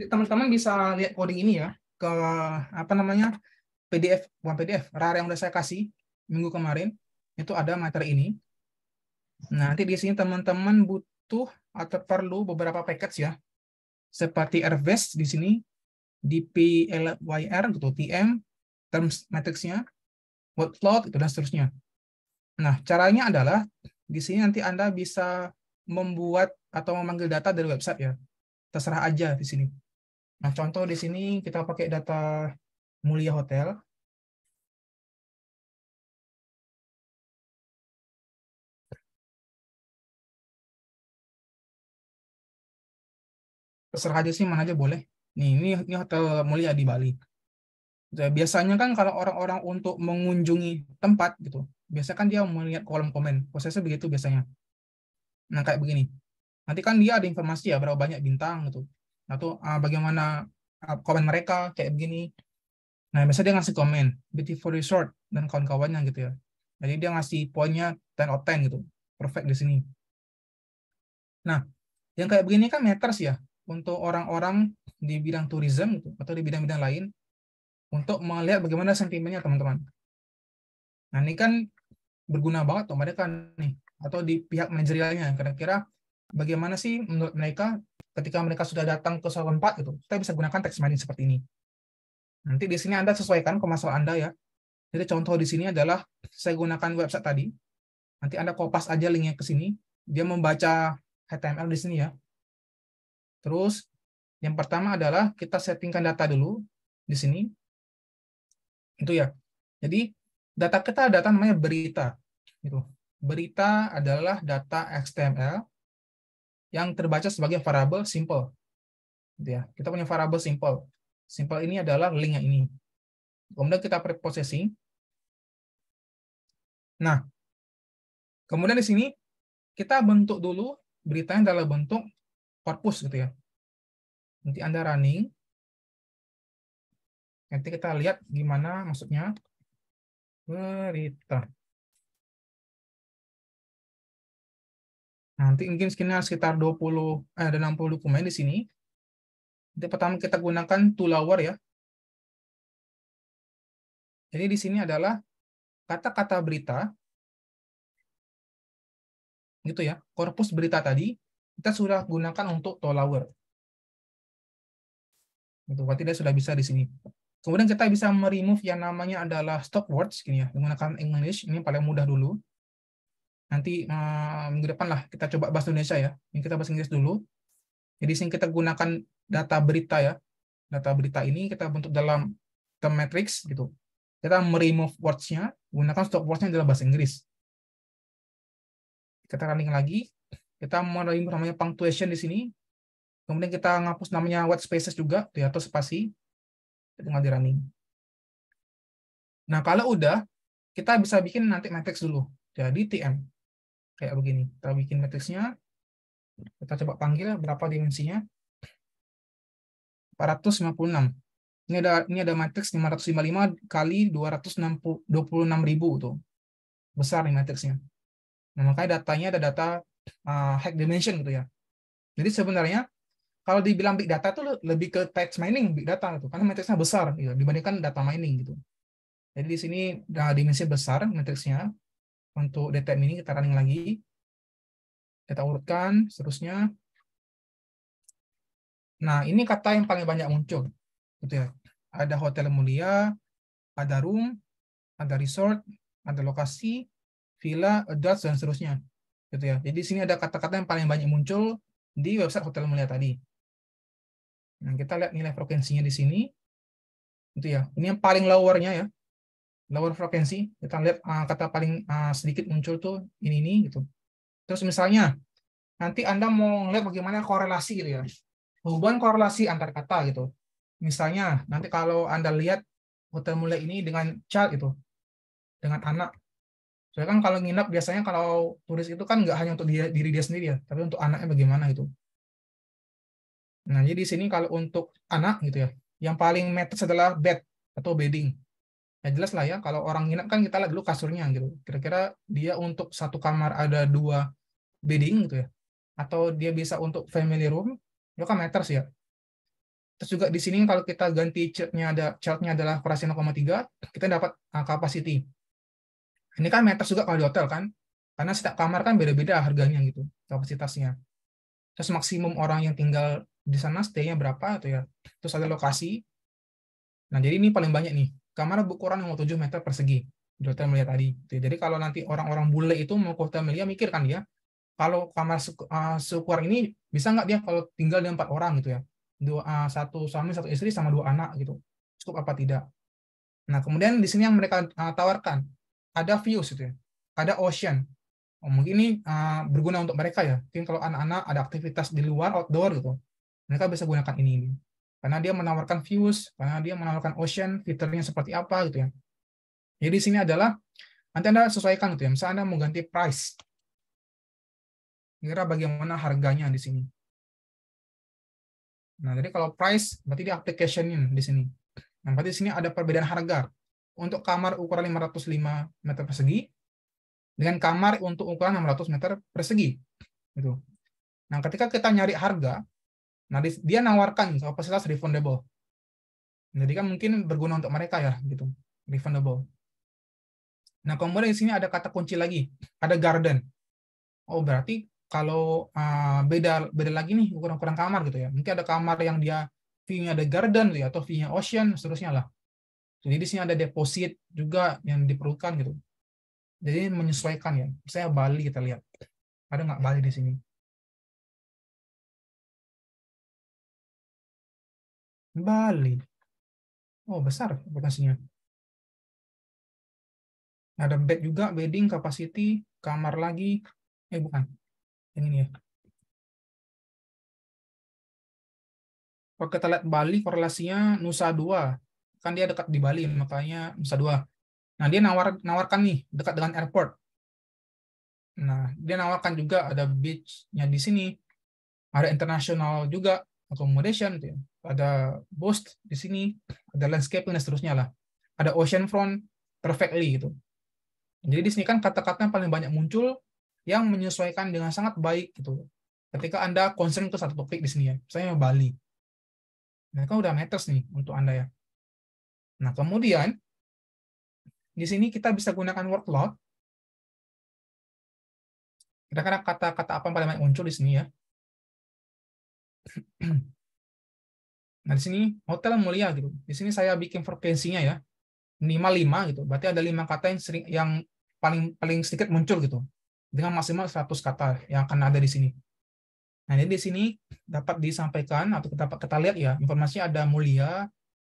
[SPEAKER 1] Teman-teman bisa lihat coding ini ya ke apa namanya PDF, bukan PDF, RAR yang udah saya kasih minggu kemarin itu ada materi ini. Nah, nanti di sini teman-teman butuh atau perlu beberapa package ya, seperti RVES di sini, DPLYR gitu, TM, terms matrixnya, word plot itu dan seterusnya. Nah, caranya adalah di sini nanti Anda bisa membuat atau memanggil data dari website ya. Terserah aja di sini. Nah, contoh di sini kita pakai data Mulia Hotel. Terserah aja sih, mana aja boleh. Nih, ini Hotel Mulia di Bali. Biasanya kan kalau orang-orang untuk mengunjungi tempat gitu, biasanya kan dia melihat kolom komen. Prosesnya begitu biasanya. Nah, kayak begini. Nanti kan dia ada informasi ya, berapa banyak bintang gitu. Atau bagaimana komen mereka, kayak begini. Nah, biasanya dia ngasih komen, beautiful resort, dan kawan-kawannya gitu ya. Jadi dia ngasih poinnya 10 out of 10 gitu. Perfect di sini. Nah, yang kayak begini kan matters ya, untuk orang-orang di bidang tourism gitu, atau di bidang-bidang lain, untuk melihat bagaimana sentimennya teman-teman. Nah, ini kan berguna banget tuh mereka nih, atau di pihak manajerialnya, kira-kira bagaimana sih menurut mereka ketika mereka sudah datang ke suatu tempat gitu, kita bisa gunakan text mining seperti ini. Nanti di sini Anda sesuaikan ke masalah Anda ya. Jadi contoh di sini adalah saya gunakan website tadi. Nanti Anda kopas aja linknya ke sini. Dia membaca HTML di sini ya. Terus yang pertama adalah kita settingkan data dulu di sini. Itu ya. Jadi data kita data namanya berita. Gitu. Berita adalah data XML yang terbaca sebagai variabel simple. Gitu ya. Kita punya variabel simple. Simple ini adalah linknya ini. Kemudian kita preprocessing. Nah, kemudian di sini kita bentuk dulu beritanya dalam bentuk korpus gitu ya. Nanti Anda running. Nanti kita lihat gimana maksudnya berita. Nanti mungkin sekitar 60 dokumen di sini. Jadi pertama kita gunakan toolhour ya. Jadi di sini adalah kata-kata berita. Gitu ya. Korpus berita tadi kita sudah gunakan untuk toolhour. Gitu, berarti dia sudah bisa di sini. Kemudian kita bisa meremove yang namanya adalah stop words gini ya, menggunakan English, ini paling mudah dulu. Nanti minggu depan lah kita coba bahasa Indonesia ya. Ini kita bahasa Inggris dulu. Jadi sini kita gunakan data berita ya. Data berita ini kita bentuk dalam term matrix gitu. Kita meremove words-nya, gunakan stop words-nya dalam bahasa Inggris. Kita running lagi. Kita meremove namanya punctuation di sini. Kemudian kita ngapus namanya white spaces juga, atau spasi. Tinggal di running. Nah, kalau udah, kita bisa bikin nanti matrix dulu. Jadi TM. Kayak begini. Kita bikin matriksnya. Kita coba panggil berapa dimensinya. 456. Ini ada matriks 555 kali 226.000 tuh. Besar nih matriksnya. Nah, makanya datanya ada data hack dimension gitu ya. Jadi sebenarnya kalau dibilang big data tuh lebih ke text mining big data gitu, karena matriksnya besar gitu, dibandingkan data mining gitu. Jadi di sini dimensi besar matriksnya. untuk DTM ini kita running lagi. Kita urutkan seterusnya. Nah, ini kata yang paling banyak muncul, gitu ya. Ada hotel mulia, ada room, ada resort, ada lokasi, villa, adults, dan seterusnya, gitu ya. Jadi di sini ada kata-kata yang paling banyak muncul di website hotel mulia tadi. Nah, kita lihat nilai frekuensinya di sini, gitu ya. Ini yang paling lower-nya ya, lower frekuensi. Kita lihat kata paling sedikit muncul tuh ini gitu. Terus misalnya nanti Anda mau ngeliat bagaimana korelasi gitu ya. Hubungan korelasi antar kata gitu. Misalnya, nanti kalau Anda lihat hotel mulia ini dengan child itu, dengan anak. Soalnya kan kalau nginap biasanya kalau turis itu kan nggak hanya untuk diri dia sendiri ya, tapi untuk anaknya bagaimana itu. Nah, jadi di sini kalau untuk anak gitu ya, yang paling matters adalah bed atau bedding. Ya jelas lah ya, kalau orang nginap kan kita lihat dulu kasurnya gitu. Kira-kira dia untuk satu kamar ada 2 bedding gitu ya, atau dia bisa untuk family room, itu kan matters ya. Terus juga di sini kalau kita ganti chart-nya adalah kurasi 0,3, kita dapat capacity. Ini kan matters juga kalau di hotel kan, karena setiap kamar kan beda-beda harganya gitu, kapasitasnya. Terus maksimum orang yang tinggal di sana stay-nya berapa itu ya. Terus ada lokasi. Nah, jadi ini paling banyak nih. Kamar berukuran 7 meter persegi di hotel mulia tadi. Jadi kalau nanti orang-orang bule itu mau ke hotel mulia mikir kan dia, kalau kamar seukuran ini bisa nggak dia kalau tinggal dengan 4 orang gitu ya, satu suami, satu istri sama 2 anak gitu, cukup apa tidak. Nah, kemudian di sini yang mereka tawarkan ada views gitu ya, ada ocean. Mungkin ini berguna untuk mereka ya, mungkin kalau anak-anak ada aktivitas di luar outdoor gitu, mereka bisa gunakan ini karena dia menawarkan views, karena dia menawarkan ocean, fiturnya seperti apa gitu ya. Jadi di sini adalah nanti Anda sesuaikan gitu ya, misalnya Anda mau ganti price, kira bagaimana harganya di sini. Nah, jadi kalau price berarti di application-nya di sini. Nah, berarti di sini ada perbedaan harga untuk kamar ukuran 505 meter persegi dengan kamar untuk ukuran 600 meter persegi. Gitu. Nah, ketika kita nyari harga, nah dia nawarkan kapasitas refundable. Jadi kan mungkin berguna untuk mereka ya, gitu. Refundable. Nah, kemudian di sini ada kata kunci lagi, ada garden. Oh, berarti kalau beda lagi nih ukuran kamar gitu ya. Mungkin ada kamar yang dia view-nya ada garden ya, atau view-nya ocean, seterusnya lah. Jadi di sini ada deposit juga yang diperlukan gitu. Jadi menyesuaikan ya. Misalnya Bali kita lihat. Ada nggak Bali di sini? Bali. Oh, besar aplikasinya. Ada bed juga, bedding, capacity, kamar lagi. Bukan. Yang ini ya. Kalau kita lihat Bali, korelasinya Nusa Dua. Kan dia dekat di Bali, makanya Nusa Dua. Nah, dia nawarkan nih, dekat dengan airport. Nah, dia nawarkan juga ada beach-nya di sini. Ada international juga, accommodation, gitu ya. Ada boost di sini, ada landscaping, dan seterusnya lah. Ada ocean front, perfectly gitu. Jadi di sini kan kata-kata yang paling banyak muncul yang menyesuaikan dengan sangat baik gitu. Ketika Anda concern ke satu topik di sini ya, misalnya Bali. Nah, kan udah matters nih untuk Anda ya. Nah, kemudian di sini kita bisa gunakan word cloud. Kira-kira kata-kata apa yang paling banyak muncul di sini ya. Nah, di sini hotel mulia gitu. Di sini saya bikin frekuensinya ya. Minimal 5 gitu. Berarti ada 5 kata yang paling sedikit muncul gitu. Dengan maksimal 100 kata yang akan ada di sini. Nah, jadi di sini dapat disampaikan atau dapat kita lihat ya, informasinya ada mulia,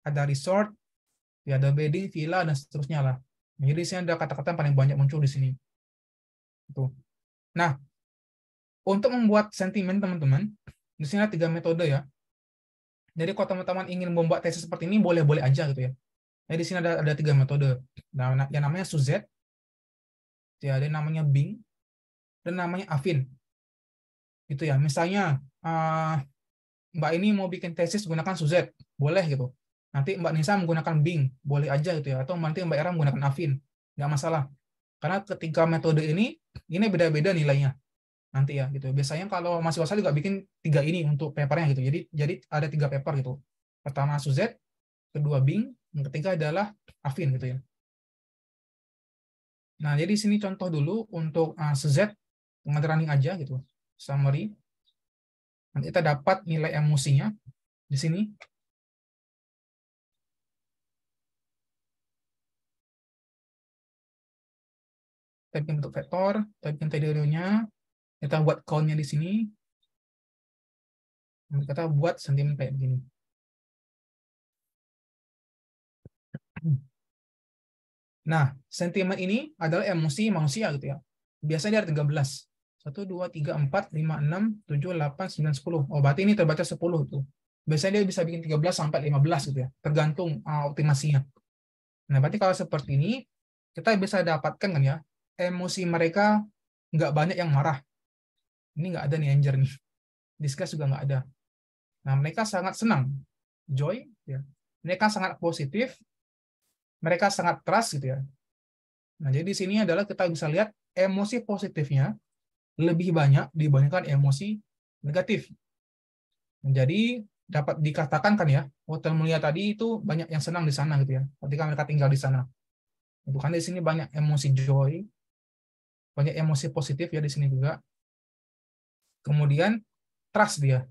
[SPEAKER 1] ada resort, ya ada bedding, villa, dan seterusnya lah. Nah, jadi di sini ada kata-kata yang paling banyak muncul di sini. Gitu. Nah, untuk membuat sentimen teman-teman, di sini ada 3 metode ya. Jadi kalau teman-teman ingin membuat tesis seperti ini, boleh-boleh aja gitu ya. Jadi di sini ada 3 metode. Nah, yang namanya Suzette, ya, ada namanya Bing, dan namanya Affin. Gitu ya. Misalnya Mbak ini mau bikin tesis gunakan Suzette, boleh gitu. Nanti Mbak Nisa menggunakan Bing, boleh aja gitu ya. Atau nanti Mbak Era menggunakan Affin, nggak masalah. Karena ketiga metode ini beda-beda nilainya nanti ya gitu. Biasanya kalau mahasiswa juga bikin 3 ini untuk papernya gitu. Jadi ada 3 paper gitu. Pertama Suzette, kedua Bing, yang ketiga adalah Affin gitu ya. Nah, jadi di sini contoh dulu untuk Z, running aja gitu, summary. Nanti kita dapat nilai emosinya di sini. Kita bikin bentuk vektor, kita bikin TDO-nya, kita buat count-nya di sini. Nanti kita buat sentimen kayak begini. Nah, sentimen ini adalah emosi manusia gitu ya. Biasanya dia ada 13. 1, 2, 3, 4, 5, 6, 7, 8, 9, 10. Oh, berarti ini terbaca 10 tuh. Biasanya dia bisa bikin 13 sampai 15 gitu ya, tergantung optimasinya. Nah, berarti kalau seperti ini, kita bisa dapatkan kan ya, emosi mereka nggak banyak yang marah. Ini nggak ada nih anger nih. Disgust juga nggak ada. Nah, mereka sangat senang. Joy, ya. Mereka sangat positif, mereka sangat trust gitu ya. Nah, jadi di sini adalah kita bisa lihat emosi positifnya lebih banyak dibandingkan emosi negatif. Jadi dapat dikatakan kan ya, Hotel Mulia tadi itu banyak yang senang di sana gitu ya, ketika mereka tinggal di sana. Itu kan di sini banyak emosi joy, banyak emosi positif ya di sini juga. Kemudian trust dia.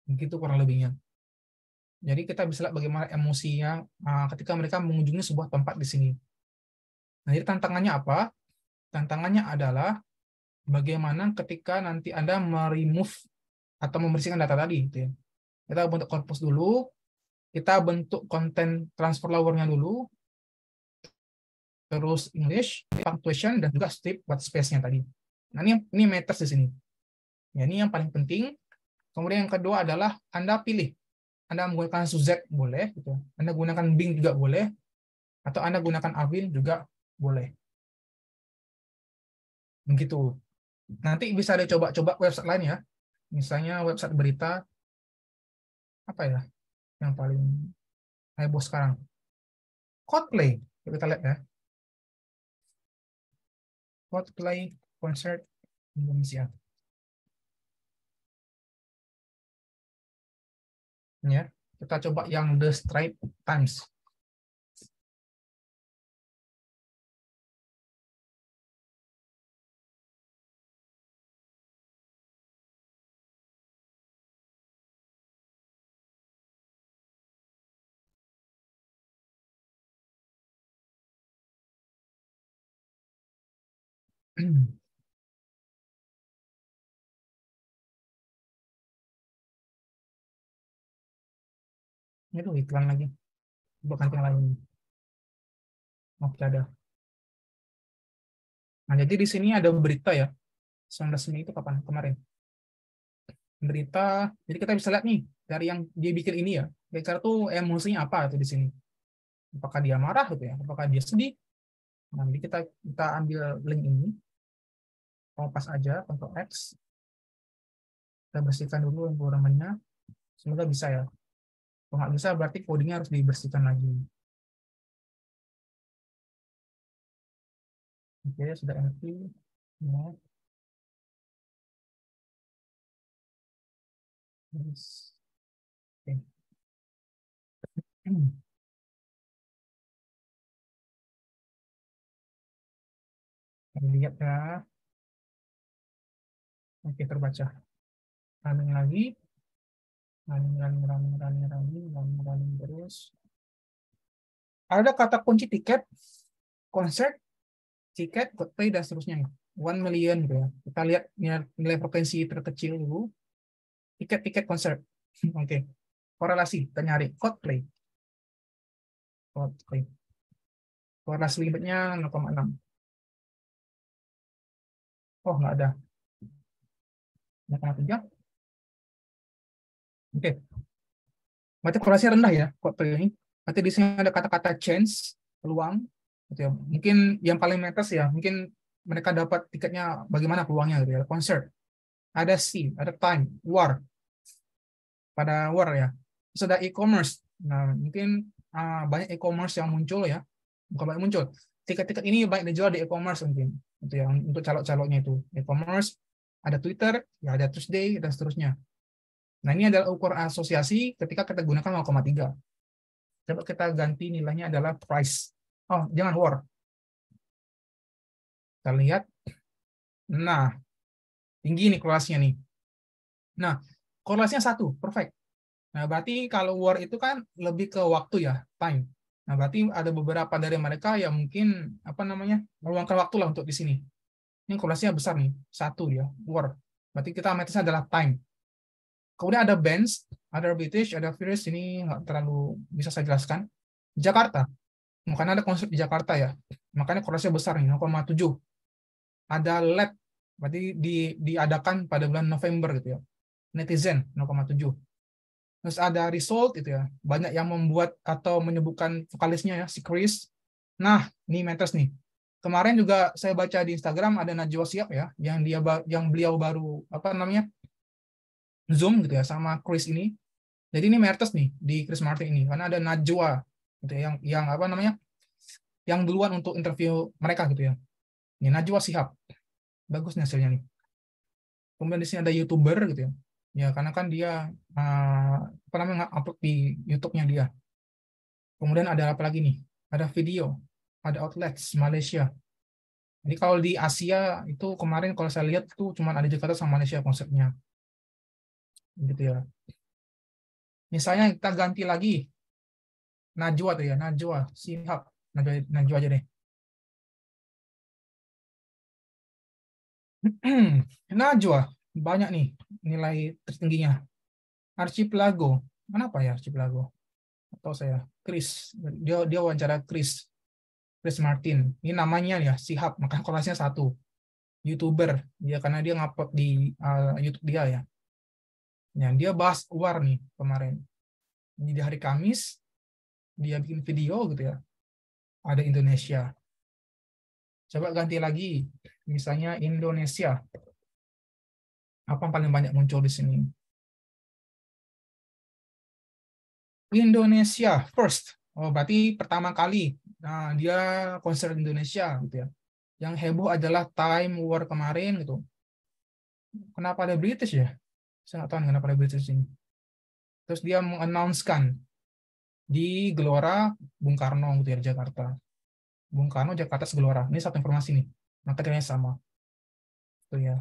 [SPEAKER 1] Begitu kurang lebihnya. Jadi kita bisa lihat bagaimana emosinya ketika mereka mengunjungi sebuah tempat di sini. Nah, jadi tantangannya apa? Tantangannya adalah bagaimana ketika nanti Anda meremove atau membersihkan data tadi. Gitu ya. Kita bentuk corpus dulu, kita bentuk konten transfer layer-nya dulu, terus English, punctuation, dan juga strip buat space-nya tadi. Nah, ini matters di sini. Ya, ini yang paling penting. Kemudian yang kedua adalah Anda pilih. Anda menggunakan Suzette boleh, gitu. Anda gunakan Bing juga boleh, atau Anda gunakan Avin juga boleh. Begitu. Nanti bisa dicoba-coba website lain ya. Misalnya website berita, apa ya, yang paling heboh sekarang? Coldplay. Kita lihat ya. Coldplay Concert Indonesia. Ya, kita coba yang The Straits Times. Itu iklan lagi. Bukan yang lain. Oke, ada. Nah, jadi di sini ada berita ya. 19 Mei itu kapan? Kemarin. Berita. Jadi kita bisa lihat nih dari yang dia bikin ini ya. Kira-kira tuh emosinya apa tuh di sini? Apakah dia marah gitu ya? Apakah dia sedih? Nanti kita ambil link ini. Pas aja untuk X. Kita bersihkan dulu environment-nya. Semoga bisa ya. Kalau nggak bisa berarti codingnya harus dibersihkan lagi. Oke, sudah empty. Ya. Yes. Oke. Kita lihat ya. Oke, terbaca. Running lagi. Running terus. Ada kata kunci tiket, konser, tiket, Coldplay, dan seterusnya. 1 million gitu ya. Kita lihat nilai frekuensi terkecil dulu. Tiket konser. Oke. Korelasi, kita nyari Coldplay. Korelasi limitnya 0,6. Oh, nggak ada. 0,3. Oke. Berarti korelasinya rendah ya, Coldplay ini. Berarti di sini ada kata-kata chance, peluang. Gitu ya. Mungkin yang paling metas ya, mungkin mereka dapat tiketnya bagaimana peluangnya gitu ya. Konser. Ada C, ada time, war. Pada war ya. Terus ada e-commerce. Nah, mungkin banyak e-commerce yang muncul ya. Bukan banyak muncul. Tiket-tiket ini banyak dijual di e-commerce mungkin. Itu ya, untuk calok-caloknya itu. E-commerce, ada Twitter, ya ada Tuesday, dan seterusnya. Nah, ini adalah ukuran asosiasi ketika kita gunakan 0,3. Coba kita ganti nilainya adalah price. Oh, jangan war. Kita lihat. Nah, tinggi nih korelasinya nih. Nah, korelasinya 1, perfect. Nah, berarti kalau war itu kan lebih ke waktu ya, time. Nah, berarti ada beberapa dari mereka yang mungkin meluangkan waktu lah untuk di sini. Ini korelasinya besar nih, 1 ya, war. Berarti kita metodenya adalah time. Kemudian ada Benz, ada British, ada Furious, ini nggak terlalu bisa saya jelaskan. Jakarta, makanya ada konser di Jakarta ya, makanya korelasinya besar nih, 0,7. Ada lab, berarti diadakan pada bulan November gitu ya. Netizen 0,7. Terus ada result gitu ya, banyak yang membuat atau menyebutkan vokalisnya ya, si Chris. Nah, ini Matters nih. Kemarin juga saya baca di Instagram ada Najwa Shihab ya, yang beliau baru Zoom gitu ya sama Chris ini. Jadi ini Matters nih di Chris Martin ini karena ada Najwa gitu ya, yang duluan untuk interview mereka gitu ya. Ini Najwa Shihab. Bagus nih hasilnya nih. Kemudian di sini ada YouTuber gitu ya. Ya karena kan dia upload di YouTube-nya dia. Kemudian ada apa lagi nih? Ada video, ada outlets Malaysia. Jadi kalau di Asia itu kemarin kalau saya lihat itu cuma ada Jakarta sama Malaysia konsepnya. Gitu ya. Misalnya kita ganti lagi Najwa tuh ya, Najwa Shihab. Najwa aja deh. Najwa banyak nih nilai tertingginya. Archipelago. Kenapa ya Archipelago? Atau saya Chris. Dia wawancara Chris Martin. Ini namanya ya Shihab, maka korelasinya 1. YouTuber dia karena dia ngupload di YouTube dia ya. Ya, dia bahas war nih kemarin. Ini di hari Kamis dia bikin video gitu ya. Ada Indonesia. Coba ganti lagi. Misalnya Indonesia. Apa yang paling banyak muncul di sini? Indonesia first. Oh, berarti pertama kali. Nah, dia konser Indonesia gitu ya. Yang heboh adalah Time War kemarin gitu. Kenapa ada British ya? Saya nggak tahu kenapa ada British ini. Terus dia mengannouncekan di Gelora Bung Karno gitu ya, Jakarta. Bung Karno Jakarta Gelora. Ini satu informasi nih. Materialnya sama. Itu ya.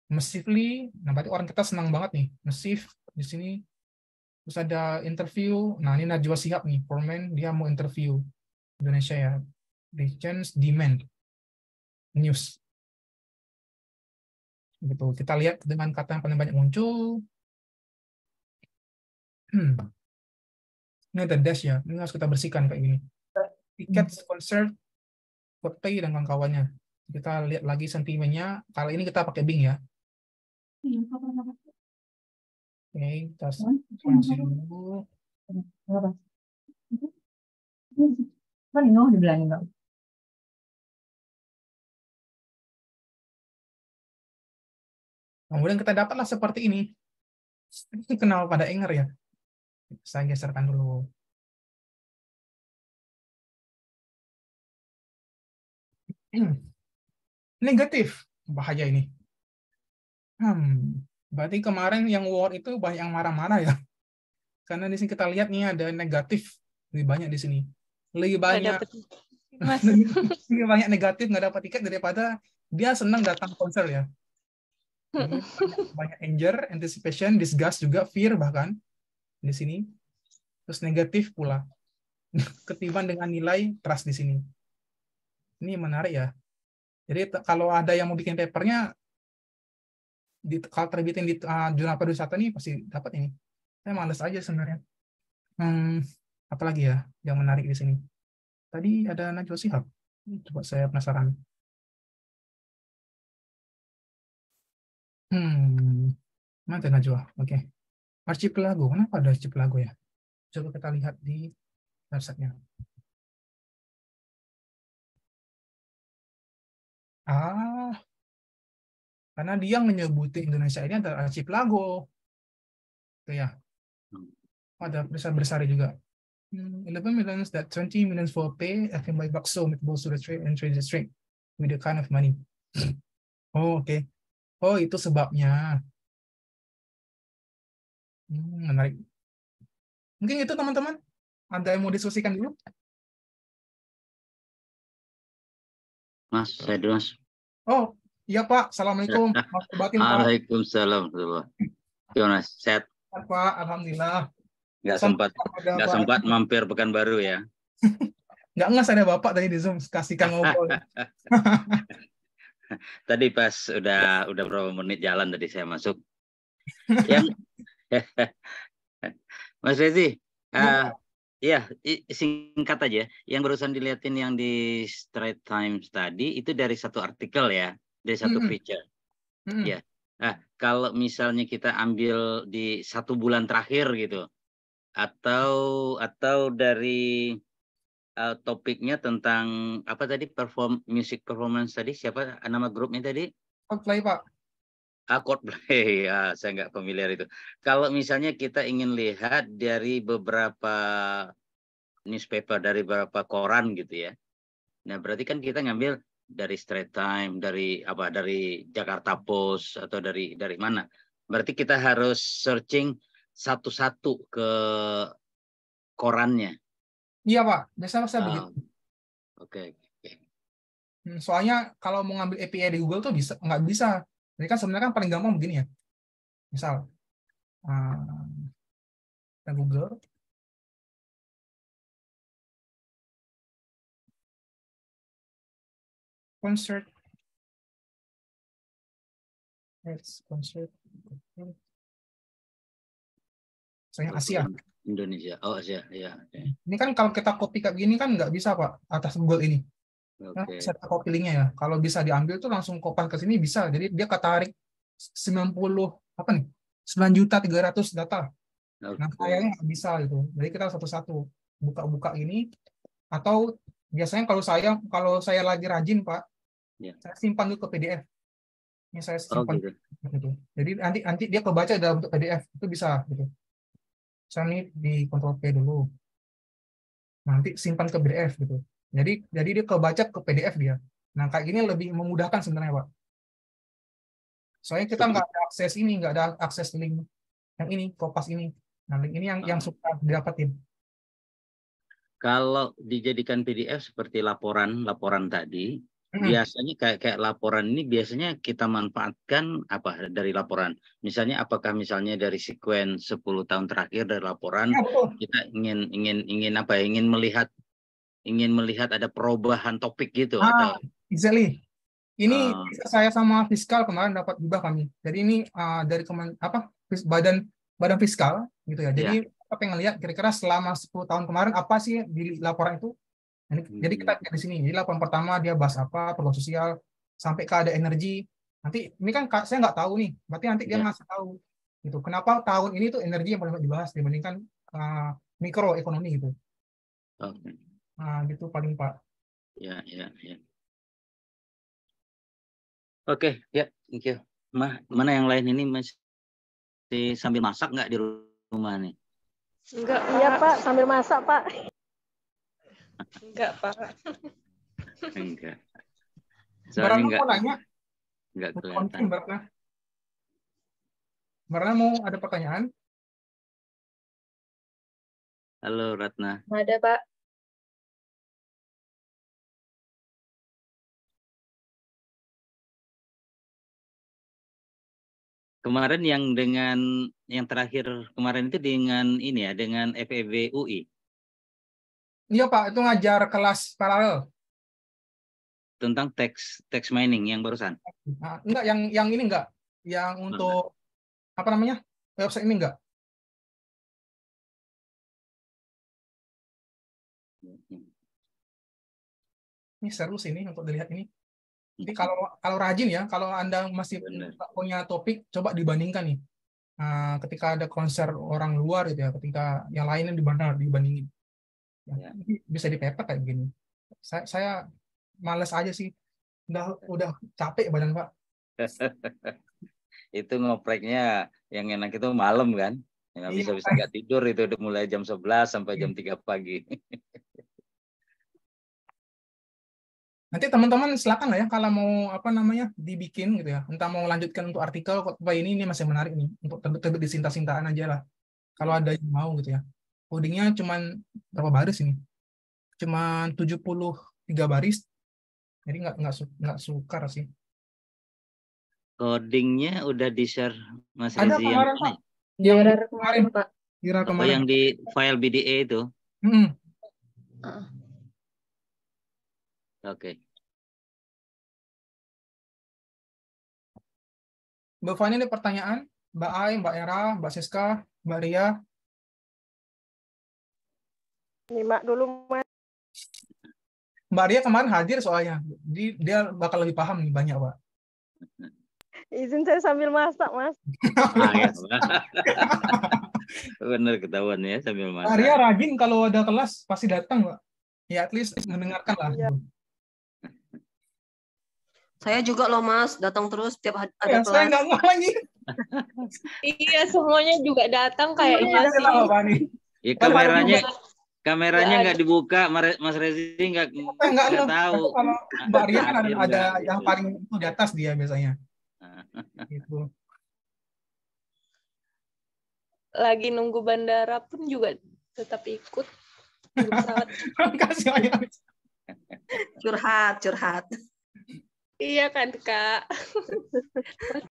[SPEAKER 1] Massively, nah berarti orang kita senang banget nih. Massive di sini. Terus ada interview. Nah, ini Najwa Shihab nih, Foreman, dia mau interview Indonesia ya. The Chance Demand News. Gitu. Kita lihat dengan kata yang paling banyak muncul. Ini ada dash ya. Ini harus kita bersihkan kayak gini. Tiket konser Coldplay dan kawan-kawannya. Kita lihat lagi sentimennya. Kali ini kita pakai Bing ya. Oke, kita langsung dulu. Kemudian kita dapatlah seperti ini. Ini kenapa pada enger ya? Saya geserkan dulu. Negatif. Bahaya ini. Berarti kemarin yang war itu banyak yang marah-marah ya. Karena di sini kita lihat nih ada negatif. Lebih banyak di sini. Lebih banyak lebih banyak negatif nggak dapat tiket daripada dia senang datang konser ya. Ini banyak anger, anticipation, disgust juga, fear bahkan di sini. Terus negatif pula. Ketimbang dengan nilai trust di sini. Ini menarik ya. Jadi kalau ada yang mau bikin papernya, kalau terbitin di jurnal pariwisata nih pasti dapat ini. Saya males aja sebenarnya. Apalagi ya yang menarik di sini. Tadi ada Najwa Shihab. Coba saya penasaran. Mana Najwa? Oke. Archipelago. Kenapa ada Archipelago ya? Coba kita lihat di website-nya. Karena dia menyebutin Indonesia ini adalah Archipelago. Itu ya. Ada besar besar juga. 11 million that 20 million for pay, I can buy bakso meatballs to the trade and trade the street with the kind of money. Oh, oke. Oh, itu sebabnya. Menarik. Mungkin itu teman-teman. Ada yang mau diskusikan dulu?
[SPEAKER 4] Mas, saya dulu Mas.
[SPEAKER 1] Oh, iya Pak. Assalamualaikum. Maaf batin Pak.
[SPEAKER 4] Waalaikumsalam. Gimana? Sehat?
[SPEAKER 1] Pak, alhamdulillah.
[SPEAKER 4] Nggak
[SPEAKER 1] Pak.
[SPEAKER 4] sempat mampir Pekanbaru ya?
[SPEAKER 1] Nggak ngas ada Bapak tadi di Zoom, kasihkan ngobrol.
[SPEAKER 4] Tadi pas udah berapa menit jalan tadi saya masuk. Yang Mas Rezi, ya singkat aja. Yang barusan dilihatin yang di Straits Times tadi itu dari satu artikel ya, dari satu feature. Ya. Nah, kalau misalnya kita ambil di 1 bulan terakhir gitu, atau dari topiknya tentang apa tadi, music performance tadi, siapa nama grupnya tadi?
[SPEAKER 1] Coldplay Pak.
[SPEAKER 4] Coldplay, saya nggak familiar itu. Kalau misalnya kita ingin lihat dari beberapa newspaper, dari beberapa koran gitu ya, nah berarti kan kita ngambil dari Straits Times, dari Jakarta Post, atau dari mana? Berarti kita harus searching satu-satu ke korannya.
[SPEAKER 1] Iya Pak, biasanya saya begitu.
[SPEAKER 4] Oke.
[SPEAKER 1] Soalnya kalau mau ngambil API di Google tuh nggak bisa. Jadi kan sebenarnya kan paling gampang begini ya. Misal, Google. Concert. Saya Asia.
[SPEAKER 4] Indonesia. Oh Asia, ya.
[SPEAKER 1] Ini kan kalau kita copy kayak gini kan nggak bisa Pak atas Google ini. Nah, bisa copy linknya ya. Kalau bisa diambil tuh langsung kopas ke sini bisa. Jadi dia ketarik 9.300.000 data. Nah, kayaknya nggak bisa gitu. Jadi kita satu-satu buka-buka ini, atau biasanya kalau saya lagi rajin Pak, saya simpan dulu ke PDF. Ini saya simpan gitu. Jadi nanti dia kebaca dalam bentuk PDF, itu bisa gitu. Saya nih di Ctrl P dulu. Nanti simpan ke PDF gitu. Jadi dia kebaca ke PDF dia. Nah, kayak gini lebih memudahkan sebenarnya Pak. Soalnya kita nggak ada akses link yang ini, Kompas ini. Nah, link ini yang suka didapetin.
[SPEAKER 4] Kalau dijadikan PDF seperti laporan tadi, biasanya kayak laporan ini biasanya kita manfaatkan apa dari laporan? Misalnya misalnya dari sekuen 10 tahun terakhir dari laporan, kita ingin melihat ada perubahan topik gitu atau
[SPEAKER 1] exactly. Ini saya sama fiskal kemarin dapat juga kami. Jadi ini dari badan fiskal gitu ya. Jadi kita pengen lihat kira-kira selama 10 tahun kemarin apa sih di laporan itu. Jadi kita lihat di sini. Jadi laporan pertama dia bahas apa, perlu sosial, sampai ke ada energi. Nanti ini kan saya nggak tahu nih. Berarti nanti dia ngasih tahu gitu. Kenapa tahun ini tuh energi yang paling dibahas dibandingkan mikroekonomi gitu. Nah, gitu paling Pak.
[SPEAKER 4] Ya. Oke, ya, thank you. Mana yang lain ini masih sambil masak nggak di rumah nih?
[SPEAKER 2] Enggak, iya Pak, sambil masak Pak. Enggak Pak.
[SPEAKER 4] Enggak.
[SPEAKER 1] Soalnya mau nanya?
[SPEAKER 4] Enggak kelihatan.
[SPEAKER 1] Barna mau ada pertanyaan?
[SPEAKER 4] Halo Ratna.
[SPEAKER 3] Ada Pak.
[SPEAKER 4] Kemarin yang terakhir kemarin itu dengan FEB UI.
[SPEAKER 1] Iya Pak, itu ngajar kelas paralel.
[SPEAKER 4] Tentang text mining yang barusan.
[SPEAKER 1] Enggak, yang ini enggak. Yang untuk apa namanya? Website ini enggak. Ini seru sih ini untuk dilihat ini. Jadi kalau rajin ya, kalau Anda masih punya topik, coba dibandingkan nih. Ketika ada konser orang luar gitu ya, ketika yang lainnya dibandingin. Ya. Bisa dipepet kayak gini. Saya males aja sih. Udah capek badan Pak.
[SPEAKER 4] Itu ngopreknya yang enak itu malam kan. Yang bisa nggak tidur itu udah mulai jam 11 sampai jam 3 pagi.
[SPEAKER 1] Nanti teman-teman silakan lah ya kalau mau dibikin gitu ya. Entah mau lanjutkan untuk artikel ini masih menarik nih untuk terbit di Sinta-Sintaan aja lah. Kalau ada yang mau gitu ya. Codingnya cuman berapa baris ini? Cuman 73 baris. Jadi nggak sukar sih.
[SPEAKER 4] codingnya udah di-share Mas
[SPEAKER 1] Ada
[SPEAKER 4] Rezi yang
[SPEAKER 1] kemarin,
[SPEAKER 4] mana?
[SPEAKER 1] Pak. Yang
[SPEAKER 3] Error kemarin, Pak.
[SPEAKER 1] kira
[SPEAKER 4] Oh,
[SPEAKER 1] kemarin.
[SPEAKER 4] yang di file BDA itu.
[SPEAKER 1] Hmm.
[SPEAKER 4] Oke.
[SPEAKER 1] Mbak Fani ini pertanyaan, Mbak Ai, Mbak Era, Mbak Siska, Mbak Ria.
[SPEAKER 2] Nyimak dulu, Mas.
[SPEAKER 1] Mbak Ria kemarin hadir soalnya, jadi dia bakal lebih paham nih banyak, Pak.
[SPEAKER 2] Izin saya sambil masak, Mas.
[SPEAKER 4] Ah, ya. Benar ketahuan ya sambil
[SPEAKER 1] Mbak Ria
[SPEAKER 4] masak.
[SPEAKER 1] rajin kalau ada kelas pasti datang, Mbak. Ya at least mendengarkan lah.
[SPEAKER 2] Iya.
[SPEAKER 5] Saya juga loh Mas, datang terus tiap ada
[SPEAKER 1] Ya, saya
[SPEAKER 5] kelas.
[SPEAKER 1] nggak ngomong lagi.
[SPEAKER 6] Iya, semuanya juga datang kayaknya sih.
[SPEAKER 1] Tahu, Pak, nih.
[SPEAKER 4] Ya,
[SPEAKER 1] Padahal
[SPEAKER 4] kameranya nggak dibuka, Mas Rezi nggak
[SPEAKER 1] Nggak
[SPEAKER 4] tahu.
[SPEAKER 1] kalau Mbak Ria kan
[SPEAKER 4] Hadir
[SPEAKER 1] ada
[SPEAKER 4] nggak,
[SPEAKER 1] yang
[SPEAKER 4] gitu.
[SPEAKER 1] paling itu di atas dia biasanya. Gitu.
[SPEAKER 6] Lagi nunggu bandara pun juga tetap ikut. Nunggu pesawat.
[SPEAKER 1] Kasih banyak.
[SPEAKER 5] Curhat.
[SPEAKER 6] Iya kan, Kak?